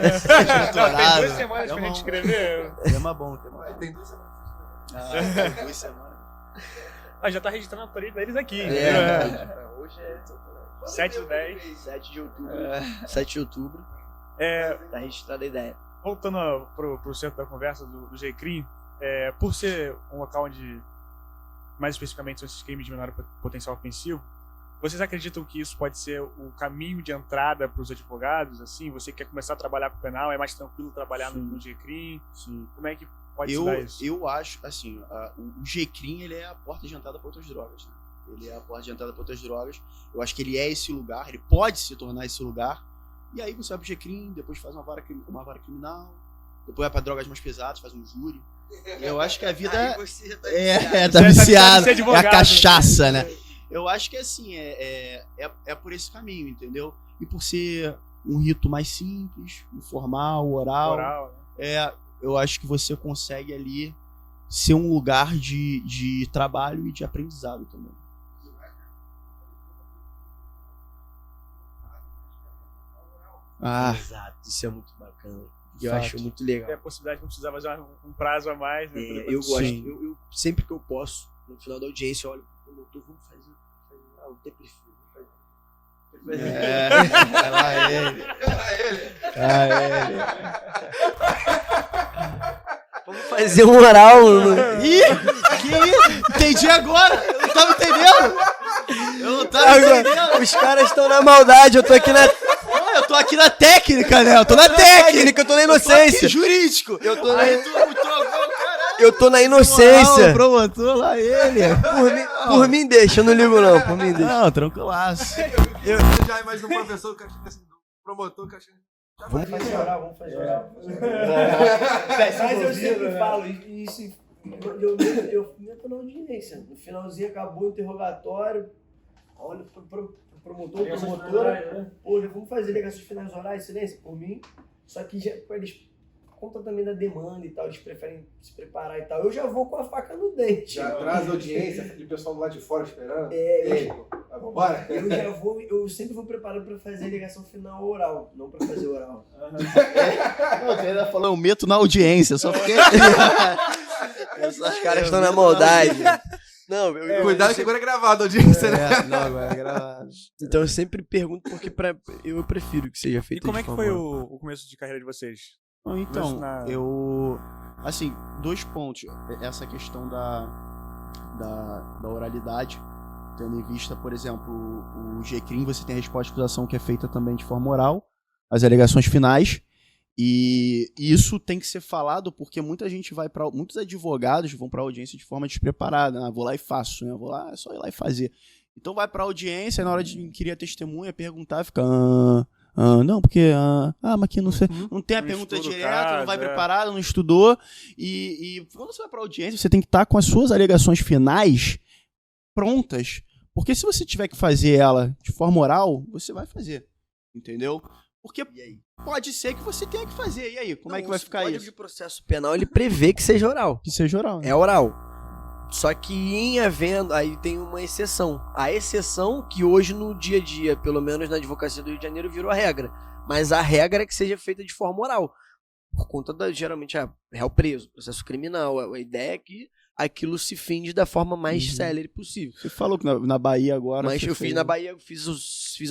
2 Doutorado. semanas pra É gente bom. escrever. Tema bom, tema bom. Tem 2 semanas. Ah, 2 semanas. Já tá registrando a autoria deles aqui. Hoje é 7 do 10. 7 de outubro. 7 de outubro. Tá registrada a ideia. Voltando pro centro da conversa do G-Crime, por ser um local onde, mais especificamente, são esses crimes de menor potencial ofensivo, vocês acreditam que isso pode ser o caminho de entrada para os advogados? Assim, você quer começar a trabalhar com o penal, é mais tranquilo trabalhar no G-Crime? Sim. Como é que pode se dar isso? Eu acho, assim, o G-Crime, ele é a porta de entrada para outras drogas, né? Ele é a porta de entrada para outras drogas. Eu acho que ele é esse lugar, ele pode se tornar esse lugar. E aí você vai pro G-Crime, depois faz uma vara criminal, depois vai para drogas mais pesadas, faz um júri. Eu acho que a vida Aí você já tá tá viciado, é a advogado, cachaça, né? Eu acho que assim, é por esse caminho, entendeu? E por ser um rito mais simples, informal, oral, né? Eu acho que você consegue ali ser um lugar de trabalho e de aprendizado também. Exato, isso é muito bacana. Eu Fato. acho muito legal. Tem a possibilidade de não precisar fazer um prazo a mais, né? Eu gosto, Sim. eu sempre que eu posso, no final da audiência, eu olho pro promotor, vamos fazer o templifico. Lá ele. Vamos fazer um oral. Ih, que isso? Entendi agora. Eu não tava entendendo. Os caras estão na maldade, eu tô aqui na Eu tô aqui na técnica, né? Eu tô na técnica. eu tô na inocência. Jurídico. Eu tô na, Aí tu trocou, caralho. eu tô na inocência. Promotor lá ele. Por mim deixa, eu não ligo não, por mim deixa. Não, tranquilaço. Eu já imagino um professor, assim, do promotor, que Vamos fazer oral, vamos fazer oral. Mas eu sempre falo isso. Eu meto na audiência. No finalzinho acabou o interrogatório. Olha pro promotor, promotora. Pô, já vamos fazer ligações finais orais, silêncio, por mim. Só que já, eles conta também da demanda e tal, eles preferem se preparar e tal. Eu já vou com a faca no dente. já traz a audiência, o pessoal lá de fora esperando. Bora. Eu sempre vou preparando pra fazer a ligação final oral, não pra fazer oral. Você ainda falou, eu meto na audiência, só porque... Os caras estão na maldade. Não, Cuidado que agora é gravado a audiência, né? Não, agora é gravado. Então eu sempre pergunto porque eu prefiro que seja E feito. como é de que foi forma- o começo de carreira de vocês? Então, na- eu... Assim, 2 pontos. Essa questão da oralidade, tendo em vista, por exemplo, o G-Crime, você tem a resposta de acusação que é feita também de forma oral, as alegações finais, e isso tem que ser falado porque muita gente muitos advogados vão para audiência de forma despreparada. Vou lá e faço, né? Vou lá, é só ir lá e fazer. Então vai para audiência, na hora de inquirir a testemunha, perguntar, fica... não, porque... mas que não sei... Não tem a Não pergunta estuda o direta, caso, não vai é. preparado, não estudou. E quando você vai pra audiência, você tem que estar com as suas alegações finais prontas. Porque se você tiver que fazer ela de forma oral, você vai fazer. Entendeu? Porque pode ser que você tenha que fazer. E aí, como é que vai ficar O Código isso? de Processo Penal, ele prevê que seja oral. Que seja oral. Né? É oral. Só que em havendo, aí tem uma exceção. A exceção que hoje no dia a dia, pelo menos na advocacia do Rio de Janeiro, virou a regra. Mas a regra é que seja feita de forma oral. Por conta geralmente, réu preso, processo criminal. A ideia é que aquilo se finde da forma mais célere possível. Você falou que na Bahia agora... Mas você eu fez- fiz na Bahia, eu fiz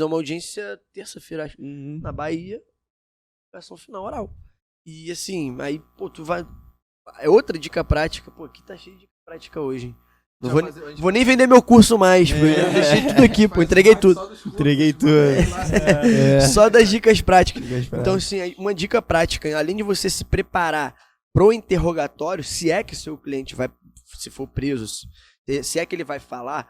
uma audiência terça-feira, acho. Na Bahia, versão final oral. E assim, aí, pô, tu vai... É outra dica prática. Pô, aqui tá cheio de dica prática hoje, hein? Não vou nem vender meu curso mais, pô. Eu deixei tudo aqui, pô. Entreguei tudo. Entreguei tudo. Só das dicas práticas. Então, assim, uma dica prática, além de você se preparar pro interrogatório, se é que seu cliente vai, se for preso, se é que ele vai falar,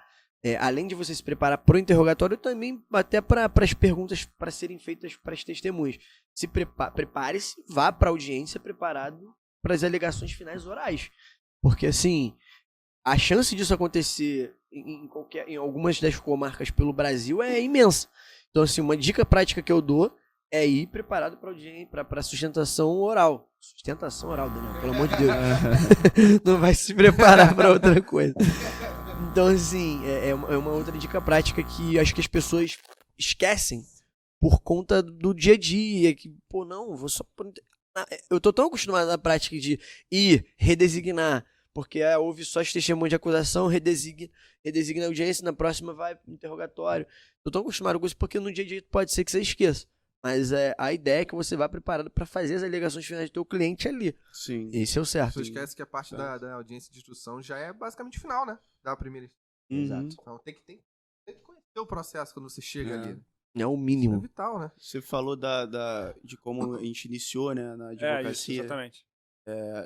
além de você se preparar pro interrogatório, também até para as perguntas para serem feitas para as testemunhas. Se prepare-se, vá para a audiência preparado para as alegações finais orais. Porque, assim, a chance disso acontecer em algumas das comarcas pelo Brasil é imensa. Então, assim, uma dica prática que eu dou é ir preparado para audiência, para sustentação oral. Sustentação oral, Daniel, pelo amor de Deus. Não vai se preparar para outra coisa. Então, assim, é uma outra dica prática que acho que as pessoas esquecem por conta do dia a dia. Que, pô, não, vou só... Eu tô tão acostumado na prática de ir redesignar, porque houve só as testemunhas de acusação, redesigna a audiência, na próxima vai pro interrogatório. Tô tão acostumado com isso porque no dia a dia pode ser que você esqueça. Mas a ideia é que você vá preparado para fazer as alegações finais do teu cliente ali. Sim. Esse é o certo. Você esquece que a parte da audiência de instrução já é basicamente final, né? Da primeira. Exato. Então tem que conhecer o processo quando você chega ali. É o Isso é mínimo. vital, né? Você falou de como a gente iniciou, né, na Isso, advocacia. exatamente.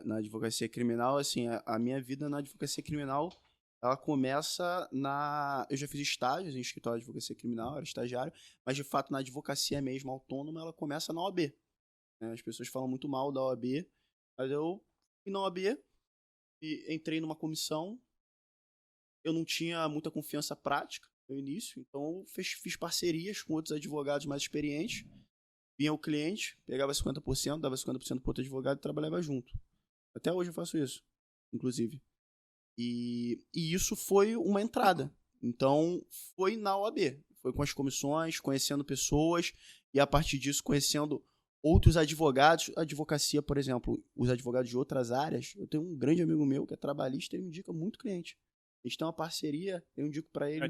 Na advocacia criminal, assim, a minha vida na advocacia criminal, ela começa eu já fiz estágios em escritório de advocacia criminal, era estagiário, mas de fato na advocacia mesmo, autônoma, ela começa na OAB. Né? As pessoas falam muito mal da OAB, mas eu fui na OAB e entrei numa comissão, eu não tinha muita confiança prática no início, então fiz parcerias com outros advogados mais experientes, vinha o cliente, pegava 50%, dava 50% para outro advogado e trabalhava junto. Até hoje eu faço isso, inclusive. E isso foi uma entrada. Então, foi na OAB. Foi com as comissões, conhecendo pessoas e, a partir disso, conhecendo outros advogados. A advocacia, por exemplo, os advogados de outras áreas. Eu tenho um grande amigo meu que é trabalhista e ele me indica muito cliente. A gente tem uma parceria, eu indico para ele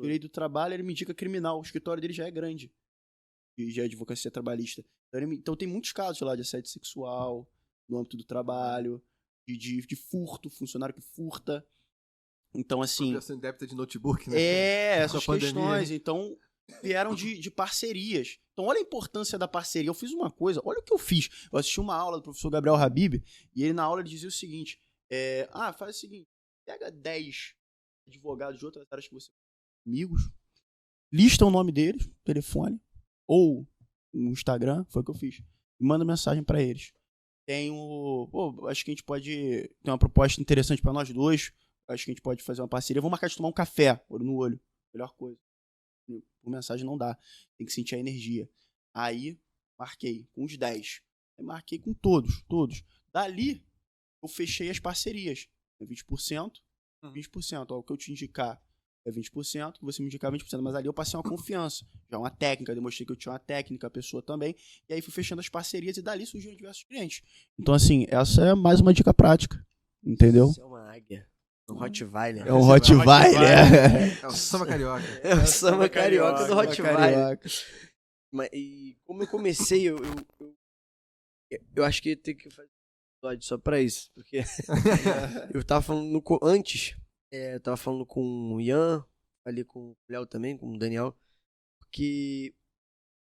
direito do trabalho, ele me indica criminal. O escritório dele já é grande, de advocacia trabalhista. Então tem muitos casos lá de assédio sexual, no âmbito do trabalho, de furto, funcionário que furta. Então, assim... Apropriação indébita de notebook, né? Essas questões. Então, vieram de parcerias. Então, olha a importância da parceria. Eu fiz uma coisa, olha o que eu fiz. Eu assisti uma aula do professor Gabriel Habib, e ele na aula ele dizia o seguinte, faz o seguinte, pega 10 advogados de outras áreas que você tem amigos, lista o nome deles, telefone, ou no Instagram, foi o que eu fiz, e manda mensagem pra eles. Acho que a gente pode ter uma proposta interessante pra nós dois, acho que a gente pode fazer uma parceria, vamos marcar de tomar um café, olho no olho, melhor coisa. Por mensagem não dá, tem que sentir a energia. Aí, marquei com os 10, aí marquei com todos. Dali, eu fechei as parcerias, 20%, 20%, o que eu te indicar é 20%, que você me indicar 20%, mas ali eu passei uma confiança, já uma técnica, demonstrei que eu tinha uma técnica, a pessoa também, e aí fui fechando as parcerias e dali surgiram diversos clientes. Então, assim, essa é mais uma dica prática, entendeu? Isso é uma águia, um Rottweiler. É um Rottweiler. É o samba carioca. É o samba carioca do Rottweiler. Carioca. E como eu comecei, eu acho que ia ter que fazer um episódio só pra isso, porque eu tava falando antes, eu tava falando com o Ian, ali com o Léo também, com o Daniel, porque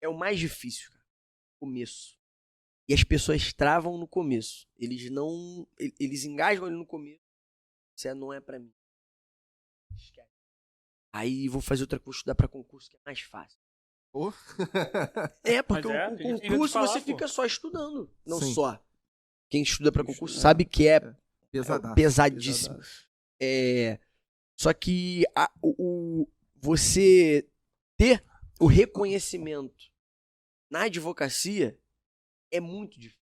é o mais difícil, cara, o começo. E as pessoas travam no começo. Eles engajam ali no começo. Isso não é pra mim. Aí vou fazer outra coisa, estudar pra concurso, que é mais fácil. Porque o concurso você fica só estudando. Não Sim. só. Quem estuda pra concurso sabe que é pesadíssimo. Só que você ter o reconhecimento na advocacia é muito difícil.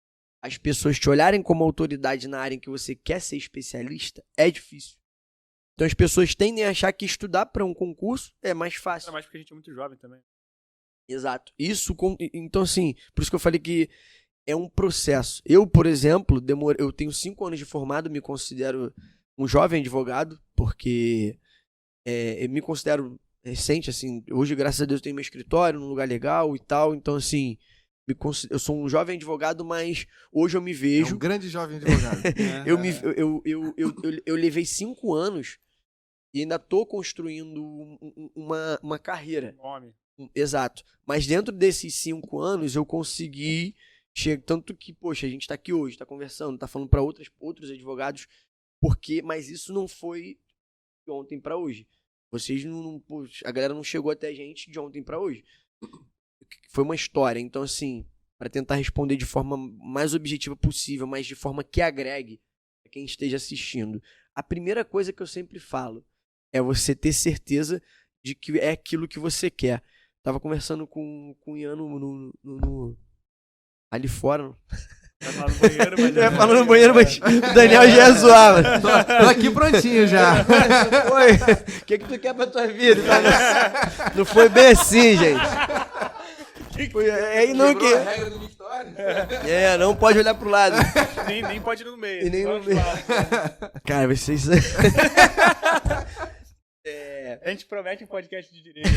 As pessoas te olharem como autoridade na área em que você quer ser especialista é difícil. Então as pessoas tendem a achar que estudar para um concurso é mais fácil. É mais porque a gente é muito jovem também. Exato. Então, assim, por isso que eu falei que é um processo. Eu, por exemplo, eu tenho 5 anos de formado, me considero um jovem advogado, porque eu me considero recente, assim, hoje, graças a Deus, eu tenho meu escritório num lugar legal e tal, então, assim, eu sou um jovem advogado, mas hoje eu me vejo... É um grande jovem advogado. Eu levei 5 anos e ainda tô construindo uma carreira. Nome. Exato. Mas dentro desses 5 anos eu consegui tanto que, poxa, a gente tá aqui hoje, tá conversando, tá falando para outros advogados, mas isso não foi de ontem para hoje. Vocês pô, a galera não chegou até a gente de ontem pra hoje. Foi uma história. Então, assim, pra tentar responder de forma mais objetiva possível, mas de forma que agregue a quem esteja assistindo. A primeira coisa que eu sempre falo é você ter certeza de que é aquilo que você quer. Tava conversando com o Ian ali fora. Vai falar no banheiro, mas... Eu ia falar no banheiro, mas o Daniel já ia zoar, mano. Tô aqui prontinho já. Foi. O que tu quer pra tua vida? Não foi bem assim, gente. Aí não que... a regra do Victória? Não pode olhar pro lado. nem pode ir no meio. E nem no meio. Cara, vocês... A gente promete um podcast de direito.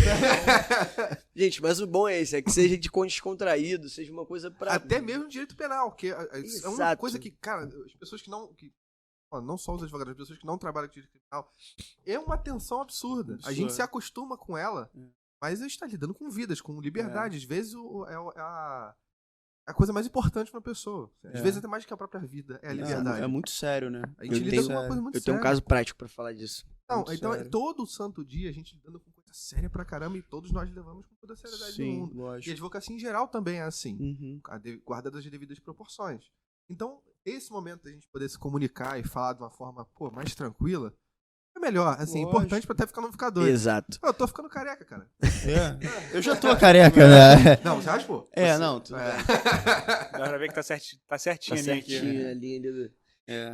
Gente, mas o bom é esse, é que seja descontraído, seja uma coisa pra... Até mesmo direito penal, que é uma Exato. coisa que, cara, as pessoas que não... não só os advogados, as pessoas que não trabalham com direito criminal, é uma tensão absurda. A gente se acostuma com ela, mas a gente tá lidando com vidas, com liberdade. Às vezes é a coisa mais importante pra uma pessoa. Às vezes até mais que a própria vida, é a liberdade. É muito sério, né? A gente lida com uma coisa muito Eu séria. tenho um caso prático pra falar disso. Não, então todo santo dia a gente lidando com coisa séria pra caramba e todos nós levamos com toda a seriedade do mundo. Lógico. E a advocacia em geral também é assim, Uhum. guardada as devidas proporções. Então, esse momento da gente poder se comunicar e falar de uma forma, mais tranquila, é melhor. Assim, é importante pra até não ficar doido. Exato. Eu tô ficando careca, cara. Eu já tô careca, né? Não, já raspou. Não, tudo bem. Dá pra ver que tá certinho ali. Certinho a linha ali.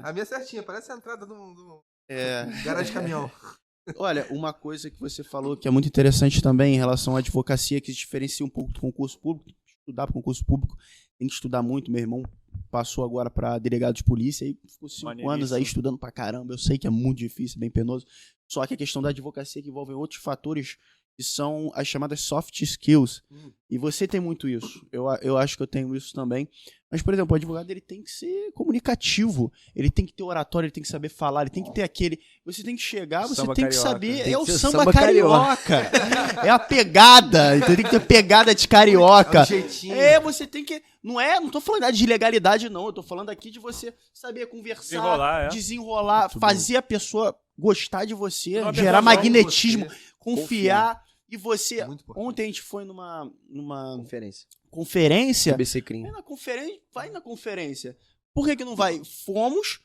A minha é certinha, parece a entrada do É. garagem de caminhão. Olha, uma coisa que você falou que é muito interessante também em relação à advocacia, que se diferencia um pouco do concurso público. Estudar para concurso público tem que estudar muito. Meu irmão passou agora para delegado de polícia e ficou 5 anos aí estudando pra caramba. Eu sei que é muito difícil, bem penoso. Só que a questão da advocacia que envolve outros fatores que são as chamadas soft skills. E você tem muito isso. Eu acho que eu tenho isso também. Mas, por exemplo, o advogado ele tem que ser comunicativo. Ele tem que ter oratório, ele tem que saber falar, ele tem que ter aquele... Você tem que chegar, você Samba tem que carioca. saber... Tem É que o ser samba samba carioca. É a pegada. Então tem que ter pegada de carioca. É um jeitinho. Você tem que... Não tô falando de ilegalidade, não. Eu tô falando aqui de você saber conversar, desenrolar, fazer a pessoa gostar de você, Uma gerar pessoa magnetismo, você. confiar. E você... Muito importante. Ontem a gente foi numa Conferência. conferência. ABC Crime. Vai na conferência. Por que não vai? Fomos,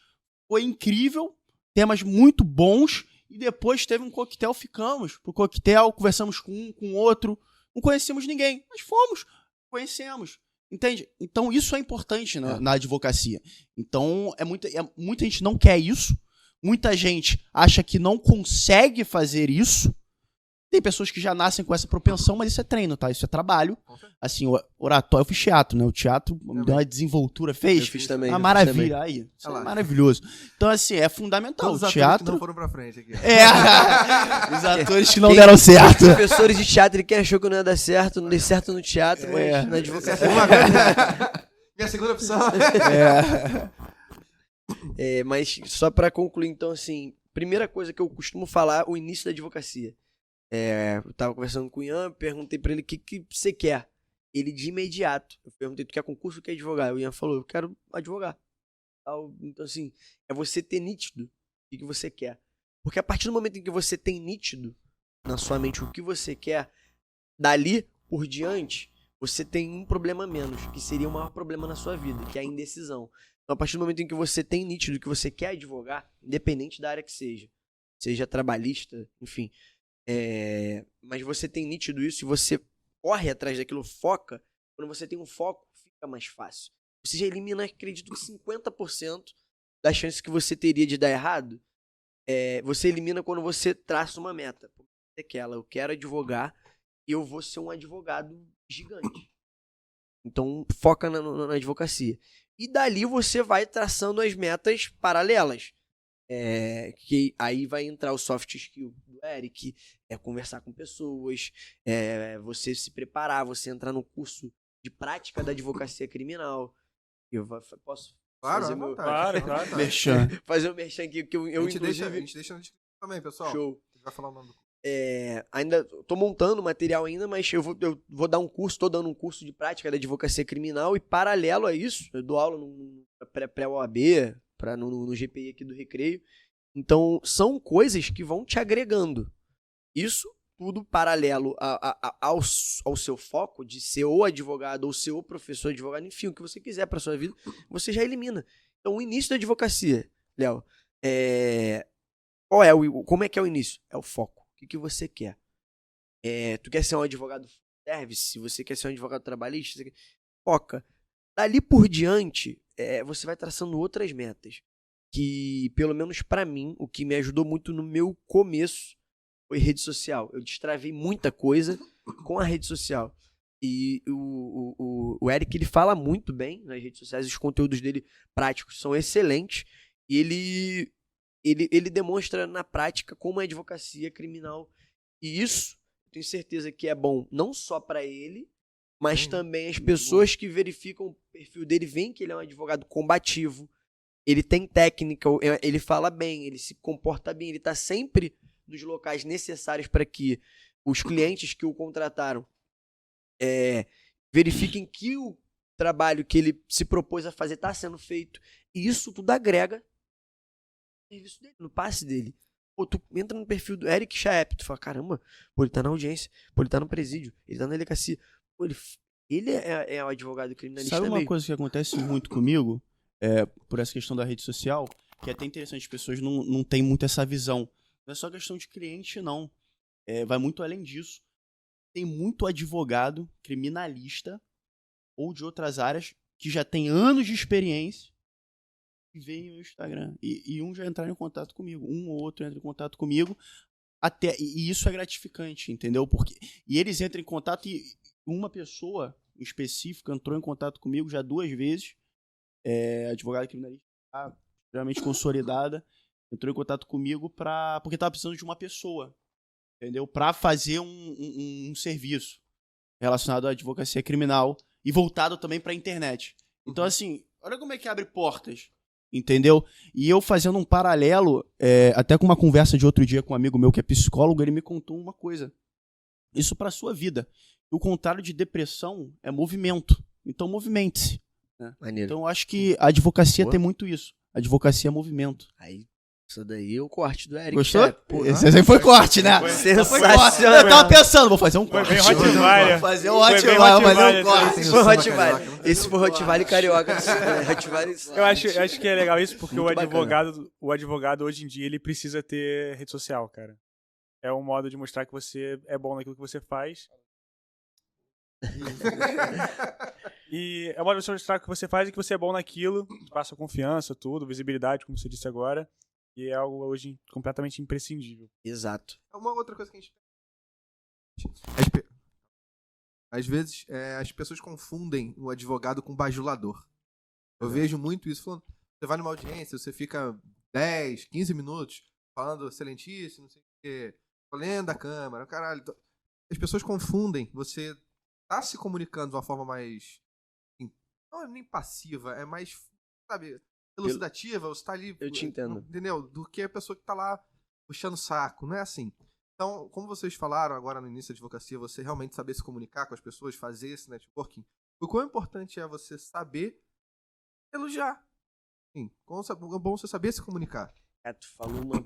foi incrível, temas muito bons, e depois teve um coquetel, ficamos pro coquetel, conversamos com um, com outro, não conhecemos ninguém, mas fomos, conhecemos. Entende? Então isso é importante na advocacia. Então muita gente não quer isso, muita gente acha que não consegue fazer isso. Tem pessoas que já nascem com essa propensão, mas isso é treino, tá? Isso é trabalho. Assim, o oratório, eu fiz teatro, né? O teatro me deu uma desenvoltura, Eu fez? fiz também. Uma eu fiz maravilha. também. Aí, isso é maravilhoso. Então, assim, é fundamental. Todos O os atores teatro... que não foram pra frente aqui. Os atores que não deram certo. Professores de teatro que achou que não ia dar certo, não deu certo no teatro, mas na advocacia. Minha segunda opção. Mas só pra concluir, então, assim, primeira coisa que eu costumo falar, o início da advocacia. Eu tava conversando com o Ian, perguntei pra ele o que você quer. Ele de imediato. Eu perguntei, tu quer concurso ou quer advogar? O Ian falou, eu quero advogar. Então, assim, é você ter nítido o que você quer. Porque a partir do momento em que você tem nítido na sua mente o que você quer, dali por diante, você tem um problema a menos, que seria o maior problema na sua vida, que é a indecisão. Então, a partir do momento em que você tem nítido que você quer advogar, independente da área que seja trabalhista, enfim, mas você tem nítido isso e você corre atrás daquilo, foca, quando você tem um foco, fica mais fácil. Você já elimina, acredito que 50% das chances que você teria de dar errado, você elimina quando você traça uma meta. Eu quero advogar e eu vou ser um advogado gigante. Então, foca na advocacia. E dali você vai traçando as metas paralelas. Que aí vai entrar o soft skill do Eric, conversar com pessoas, você se preparar, você entrar no curso de prática da advocacia criminal. Eu posso fazer meu... Claro. Merchan. fazer o merchan aqui, que eu a gente inclusive... deixa na descrição também, pessoal. Show. A gente vai falar o nome do curso. Ainda tô montando material ainda, mas eu vou dar um curso, tô dando um curso de prática da advocacia criminal e paralelo a isso, eu dou aula no pré-OAB, no GPI aqui do Recreio. Então, são coisas que vão te agregando. Isso tudo paralelo ao seu foco de ser o advogado ou ser o professor advogado, enfim, o que você quiser para sua vida, você já elimina. Então, o início da advocacia, Léo, como é que é o início? É o foco. O que você quer? Tu quer ser um advogado service? Você quer ser um advogado trabalhista? Foca. Dali por diante, você vai traçando outras metas. Que, pelo menos para mim, o que me ajudou muito no meu começo foi rede social. Eu destravei muita coisa com a rede social. E o Eric, ele fala muito bem nas redes sociais, os conteúdos dele práticos são excelentes. E ele demonstra na prática como a advocacia criminal. E isso, eu tenho certeza que é bom não só para ele, mas também as pessoas que verificam o perfil dele veem que ele é um advogado combativo, ele tem técnica, ele fala bem, ele se comporta bem, ele está sempre nos locais necessários para que os clientes que o contrataram verifiquem que o trabalho que ele se propôs a fazer está sendo feito. E isso tudo agrega no serviço dele, no passe dele. Pô, tu entra no perfil do Eric Chaep, tu fala, caramba, pô, ele tá na audiência, pô, ele tá no presídio, ele tá na delegacia. Pô, ele é o advogado criminalista. Sabe uma também. coisa que acontece muito comigo, por essa questão da rede social, que é até interessante, as pessoas não têm muito essa visão. Não é só questão de cliente, não. Vai muito além disso. Tem muito advogado criminalista ou de outras áreas que já tem anos de experiência e veem no Instagram. E um já entraram em contato comigo. Um ou outro entra em contato comigo. E isso é gratificante, entendeu? E eles entram em contato e uma pessoa específica entrou em contato comigo já 2 vezes. Advogada criminalista extremamente consolidada. Entrou em contato comigo porque estava precisando de uma pessoa, entendeu? Para fazer um serviço relacionado à advocacia criminal e voltado também para a internet. Então, assim, olha como é que abre portas, entendeu? E eu fazendo um paralelo, até com uma conversa de outro dia com um amigo meu que é psicólogo, ele me contou uma coisa. Isso para sua vida. O contrário de depressão é movimento. Então, movimente-se. Né? Maneiro. Então, eu acho que a advocacia tem muito isso. A advocacia é movimento. Aí, isso daí é o corte do Eric. Gostou? Chaep. Esse aí foi corte, né? Sensacional. Eu tava pensando, vou fazer um corte. Foi bem Rottweiler. Vou fazer um Foi bem Rottweiler, vou fazer Rottweiler, um corte. Esse foi Rottweiler. Esse foi Rottweiler carioca. Rottweiler. Eu acho que é legal isso, porque Muito o advogado hoje em dia ele precisa ter rede social, cara. É um modo de mostrar que você é bom naquilo que você faz. E é um modo de mostrar que você faz e que você é bom naquilo. Passa confiança, tudo, visibilidade, como você disse agora. E é algo hoje completamente imprescindível. Exato. Uma outra coisa que a gente... Às vezes, as pessoas confundem o advogado com bajulador. Eu vejo muito isso falando. Você vai numa audiência, você fica 10, 15 minutos falando excelentíssimo, não sei o quê, lendo a câmera, caralho. As pessoas confundem. Você tá se comunicando de uma forma mais... Não é nem passiva, é mais, sabe, elucidativa. Você tá ali... Eu te entendo. Entendeu? Do que a pessoa que tá lá puxando o saco. Não é assim. Então, como vocês falaram agora no início da advocacia, você realmente saber se comunicar com as pessoas, fazer esse networking, o quão importante é você saber elogiar. Sim, é bom você saber se comunicar. Cara, tu falou uma...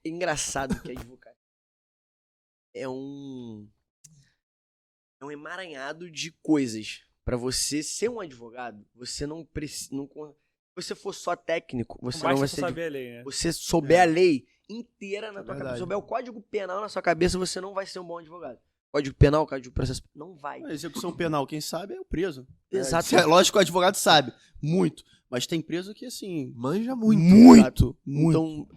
É engraçado que a advocacia é um emaranhado de coisas. Pra você ser um advogado, você não precisa... Se você for só técnico, você não vai ser... saber a lei, né? Você souber a lei inteira na tua verdade. cabeça, souber o código penal na sua cabeça, você não vai ser um bom advogado. Código penal, código de processo, não vai. A execução penal, quem sabe é o preso. Exato. Lógico que o advogado sabe, muito. Mas tem preso que, assim... Manja muito. Muito. Então,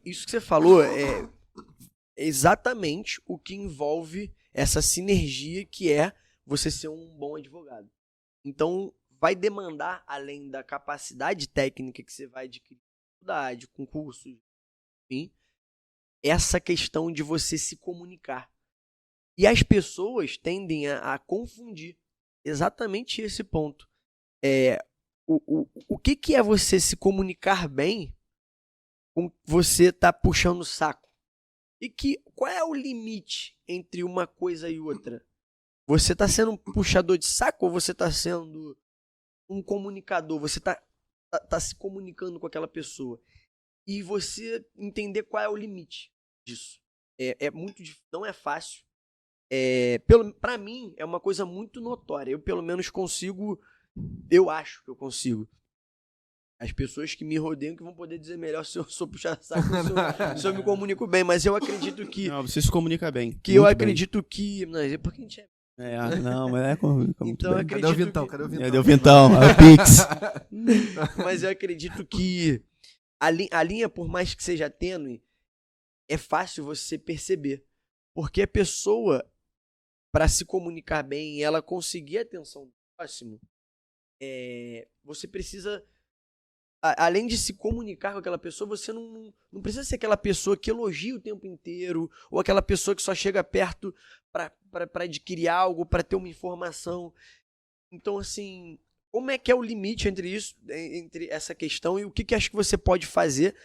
isso que você falou é exatamente o que envolve essa sinergia que é você ser um bom advogado. Então, vai demandar, além da capacidade técnica que você vai adquirir, faculdade, concursos, enfim, essa questão de você se comunicar. E as pessoas tendem a confundir exatamente esse ponto. O que é você se comunicar bem com você tá puxando o saco? Qual é o limite entre uma coisa e outra? Você tá sendo um puxador de saco ou você tá sendo um comunicador? Você tá se comunicando com aquela pessoa. E você entender qual é o limite disso. não é fácil. Pra mim, é uma coisa muito notória. Eu, pelo menos, consigo. Eu acho que eu consigo. As pessoas que me rodeiam que vão poder dizer melhor se eu sou puxa-saco, se eu me comunico bem. Mas eu acredito que. Não, você se comunica bem. Que eu acredito que. Não, é porque a gente não, mas é muito então, eu bem. acredito Cadê o Vintão? Cadê o Vintão? Cadê o Vintão? É o Pix. Mas eu acredito que a linha, por mais que seja tênue, é fácil você perceber. Porque a pessoa, para se comunicar bem e ela conseguir a atenção do próximo, você precisa, além de se comunicar com aquela pessoa, você não precisa ser aquela pessoa que elogia o tempo inteiro, ou aquela pessoa que só chega perto para adquirir algo, para ter uma informação. Então, assim, como é que é o limite entre isso, entre essa questão, e o que acho que você pode fazer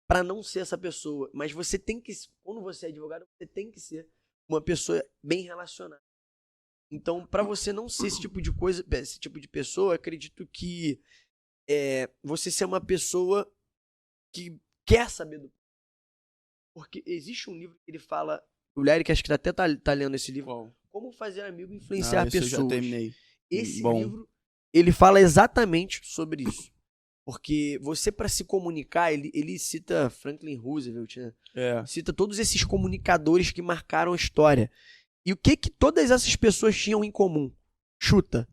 para não ser essa pessoa? Mas você tem que, quando você é advogado, você tem que ser uma pessoa bem relacionada. Então, para você não ser esse tipo de coisa, esse tipo de pessoa, acredito que você ser uma pessoa que quer saber do... Porque existe um livro que ele fala, o Léo, que acho que até tá lendo esse livro, Qual? Como Fazer Amigo Influenciar Pessoas. Eu já terminei. Esse Bom. livro, ele fala exatamente sobre isso. Porque você, para se comunicar, ele cita Franklin Roosevelt, né? Cita todos esses comunicadores que marcaram a história. E o que todas essas pessoas tinham em comum? Chuta.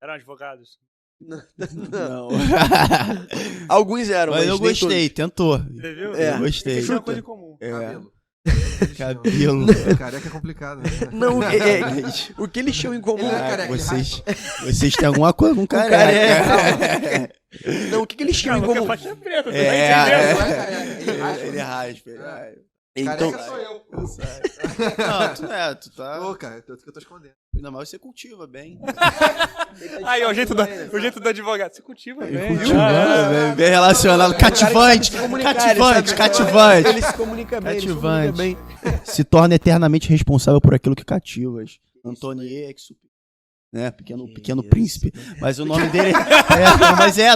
Eram advogados. Não. Alguns eram, mas eu nem gostei, tentou. Você viu? Eu gostei. Eles tinham uma coisa em comum. Cabelo. Cabelo. Careca é complicado, né? Não, o que eles tinham em comum... Ele não é careca, Vocês têm alguma coisa com careca. Não, o que eles tinham em Cara, comum? faixa preta, você tá entendendo? Ele raspa. Então, Careca sou eu. Não, tu tá... Pô, cara, eu tô escondendo. Ainda mais você cultiva bem. Aí, ó, o jeito do advogado. Você cultiva, bem. Bem relacionado. Cativante. Cativante. Ele se comunica bem. Cativante. Se torna eternamente responsável por aquilo que cativas. Antonie Exupéry. Né? Pequeno Príncipe. Mas o nome dele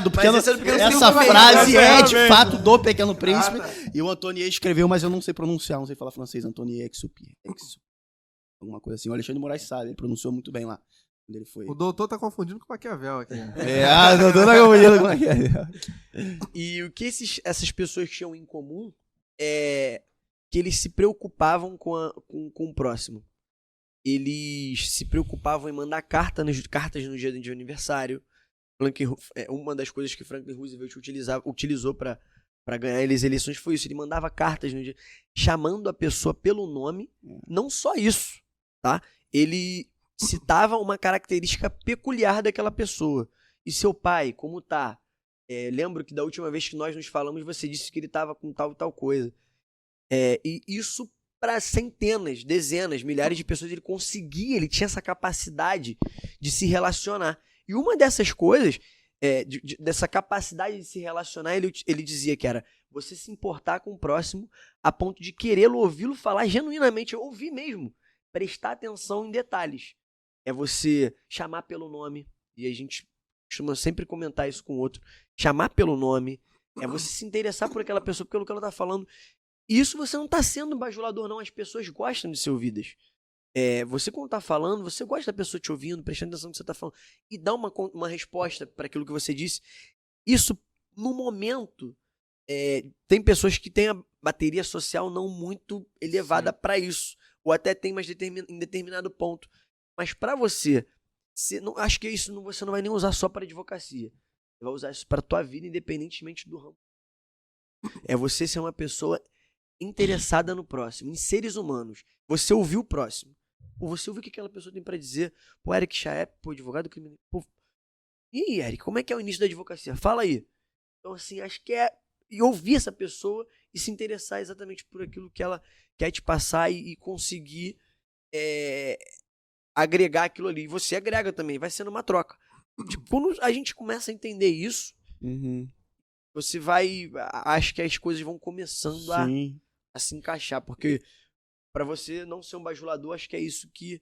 do Pequeno... Essa frase é de fato do Pequeno Príncipe. E o Antonie escreveu, mas eu não sei pronunciar, não sei falar francês. Antonie Exupéry. Alguma coisa assim. O Alexandre de Moraes sabe, ele pronunciou muito bem lá. Quando ele foi. O doutor tá confundindo com o Maquiavel aqui. O doutor tá confundindo com o Maquiavel. E o que essas pessoas tinham em comum é que eles se preocupavam com o próximo. Eles se preocupavam em mandar cartas no dia de aniversário. Uma das coisas que Franklin Roosevelt utilizou para ganhar as eleições foi isso. Ele mandava cartas no dia, chamando a pessoa pelo nome. Não só isso, tá? Ele citava uma característica peculiar daquela pessoa. E seu pai, como tá? Lembro que da última vez que nós nos falamos, você disse que ele tava com tal e tal coisa. E isso para centenas, dezenas, milhares de pessoas ele tinha essa capacidade de se relacionar. E uma dessas coisas, dessa capacidade de se relacionar, ele dizia que era você se importar com o próximo a ponto de querer ouvi-lo falar genuinamente, ouvir mesmo, prestar atenção em detalhes. É você chamar pelo nome, e a gente costuma sempre comentar isso com o outro, chamar pelo nome, é você se interessar por aquela pessoa, pelo que ela tá falando. Isso você não tá sendo bajulador, não. As pessoas gostam de ser ouvidas. Você, quando tá falando, você gosta da pessoa te ouvindo, prestando atenção no que você tá falando, e dá uma resposta para aquilo que você disse. Isso, no momento, tem pessoas que têm a bateria social não muito elevada para isso, ou até tem mais em determinado ponto. Mas para você, acho que isso você não vai nem usar só para advocacia. Você vai usar isso para tua vida, independentemente do ramo. É você ser uma pessoa interessada no próximo, em seres humanos. Você ouviu o próximo. Você ouviu o que aquela pessoa tem para dizer. Pô, Eric Chaep, quadvogado criminal. E aí, Eric, como é que é o início da advocacia? Fala aí. Então, assim, acho que e ouvir essa pessoa e se interessar exatamente por aquilo que ela quer te passar e conseguir agregar aquilo ali. E você agrega também, vai sendo uma troca. Tipo, quando a gente começa a entender isso, você vai... Acho que as coisas vão começando a se encaixar, porque para você não ser um bajulador, acho que é isso que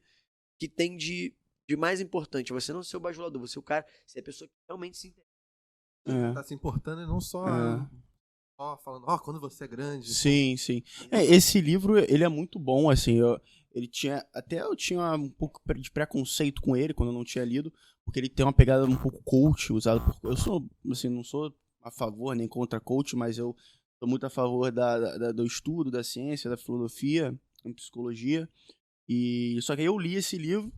tem de mais importante. Você não ser o bajulador, você é o cara, você é a pessoa que realmente se interessa. Tá se importando e não só Ó, falando, quando você é grande. Sim. Esse livro, ele é muito bom, assim, eu tinha um pouco de preconceito com ele quando eu não tinha lido, porque ele tem uma pegada um pouco coach, eu sou, assim, não sou a favor nem contra coach, mas eu sou muito a favor do estudo, da ciência, da filosofia, da psicologia, só que aí eu li esse livro,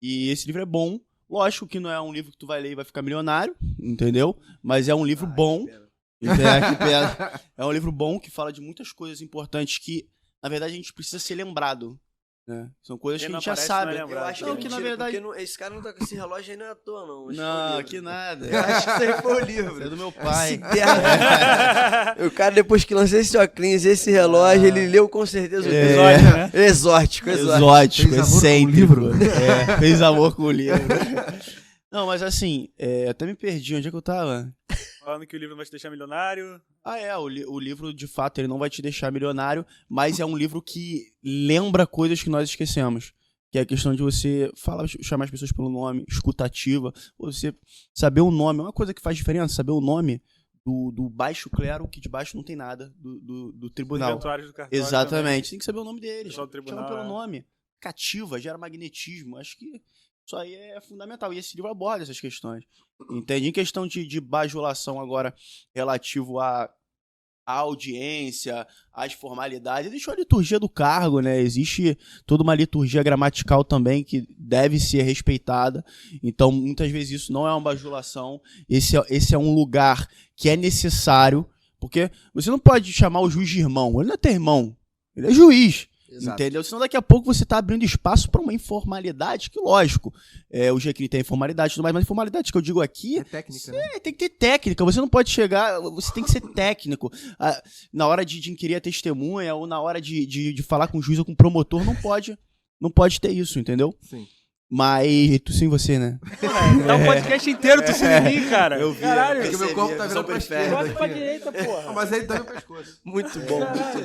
e esse livro é bom. Lógico que não é um livro que tu vai ler e vai ficar milionário, entendeu? Mas é um livro bom. É um livro bom que fala de muitas coisas importantes que, na verdade, a gente precisa ser lembrado. Né? São coisas que a gente já sabe. Eu acho que na verdade. Esse cara não tá com esse relógio aí, não é à toa, não. Não, que nada. Eu acho que isso aí foi o livro. Isso é do meu pai. O cara, depois que lançou esse óculos, esse relógio, ele leu com certeza o livro. Exótico. Excêntrico. Fez amor com o livro. Não, mas assim, até me perdi. Onde é que eu tava? Falando que o livro não vai te deixar milionário. O livro, de fato, ele não vai te deixar milionário, mas é um livro que lembra coisas que nós esquecemos. Que é a questão de você chamar as pessoas pelo nome, escutativa, você saber o nome. É uma coisa que faz diferença, saber o nome do baixo clero, que de baixo não tem nada, do tribunal. Do cartório, exatamente, também. Tem que saber o nome deles. Do tribunal, Chama pelo nome. Cativa, gera magnetismo. Acho que isso aí é fundamental. E esse livro aborda essas questões. Entende? Em questão de bajulação agora, relativo à audiência, às formalidades, deixou a liturgia do cargo, né? Existe toda uma liturgia gramatical também que deve ser respeitada. Então, muitas vezes isso não é uma bajulação. Esse é um lugar que é necessário, porque você não pode chamar o juiz de irmão. Ele não é teu irmão. Ele é juiz. Exato. Entendeu? Senão daqui a pouco você está abrindo espaço para uma informalidade, que lógico, o GCRI tem informalidade e tudo mais, mas a informalidade que eu digo aqui é técnica, né? Tem que ter técnica, você não pode chegar, você tem que ser técnico. Na hora de inquirir a testemunha ou na hora de falar com o juiz ou com o promotor, não pode ter isso, entendeu? Sim. Mas tossindo em você, né? Dá um podcast inteiro tossindo em mim, cara. Eu vi. Caralho. É que o meu corpo tá virando pra esquerda. Bota pra aqui. direita, porra. Mas aí dá no pescoço. Muito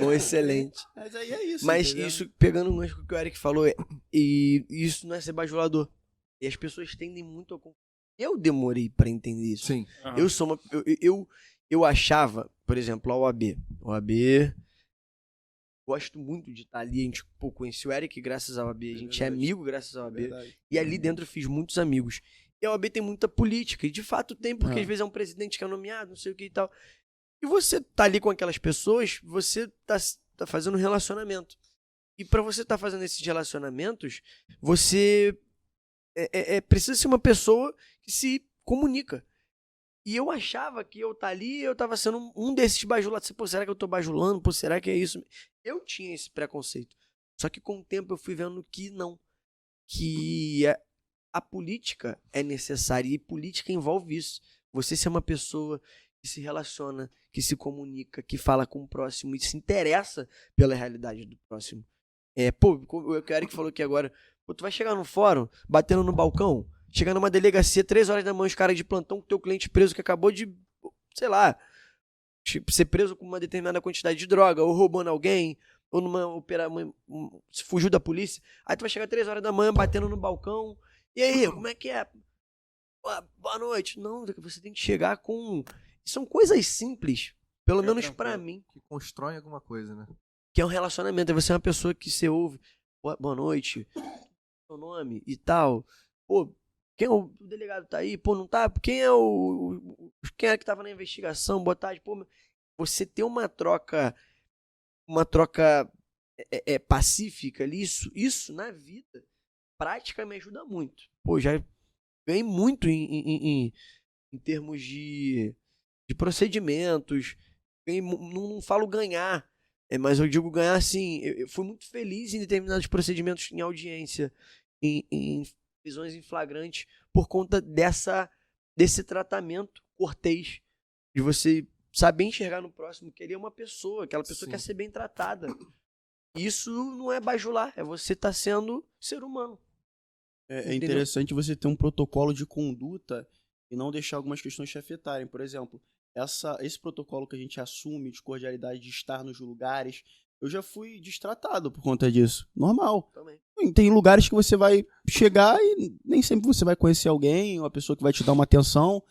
bom, excelente. Mas aí é isso. Mas entendeu? isso, pegando o gancho que o Eric falou, e isso não é ser bajulador. E as pessoas tendem muito a... Eu demorei pra entender isso. Sim. Uhum. Eu sou uma... Eu achava, por exemplo, a OAB. Gosto muito de estar ali. A gente conheci o Eric graças à OAB. A gente é amigo graças à OAB. E ali dentro eu fiz muitos amigos. E a OAB tem muita política. E de fato tem, porque às vezes é um presidente que é nomeado, não sei o que e tal. E você tá ali com aquelas pessoas, você tá fazendo um relacionamento. E pra você tá fazendo esses relacionamentos, você precisa ser uma pessoa que se comunica. E eu achava que eu tá ali, eu tava sendo um desses bajulados. Pô, será que eu tô bajulando? Pô, será que é isso? Eu tinha esse preconceito. Só que com o tempo eu fui vendo que não. Que a política é necessária e política envolve isso. Você ser uma pessoa que se relaciona, que se comunica, que fala com o próximo e se interessa pela realidade do próximo. O Eric falou aqui agora, tu vai chegar no fórum, batendo no balcão, chegar numa delegacia, 3 horas da manhã, os caras de plantão com teu cliente preso que acabou de, sei lá, ser preso com uma determinada quantidade de droga, ou roubando alguém, ou se fugiu da polícia. Aí tu vai chegar 3 horas da manhã, batendo no balcão. E aí, como é que é? Boa noite. Não, você tem que chegar com... São coisas simples, pelo menos pra mim. Que constroem alguma coisa, né? Que é um relacionamento. Você é uma pessoa que você ouve. Boa noite. Seu nome e tal. Pô, quem é o delegado tá aí? Pô, não tá? Quem é quem é que tava na investigação? Boa tarde. Pô, você ter uma troca pacífica ali, isso na vida prática me ajuda muito. Pô, já ganhei muito em termos de procedimentos. Não falo ganhar, mas eu digo ganhar assim. Eu fui muito feliz em determinados procedimentos em audiência, em prisões em flagrantes, por conta desse tratamento cortês, de você saber enxergar no próximo que ele é uma pessoa, aquela pessoa quer ser bem tratada. Isso não é bajular, é você estar sendo ser humano. É interessante você ter um protocolo de conduta e não deixar algumas questões te afetarem. Por exemplo, esse protocolo que a gente assume de cordialidade, de estar nos lugares, eu já fui destratado por conta disso. Normal. Também. Tem lugares que você vai chegar e nem sempre você vai conhecer alguém, uma pessoa que vai te dar uma atenção.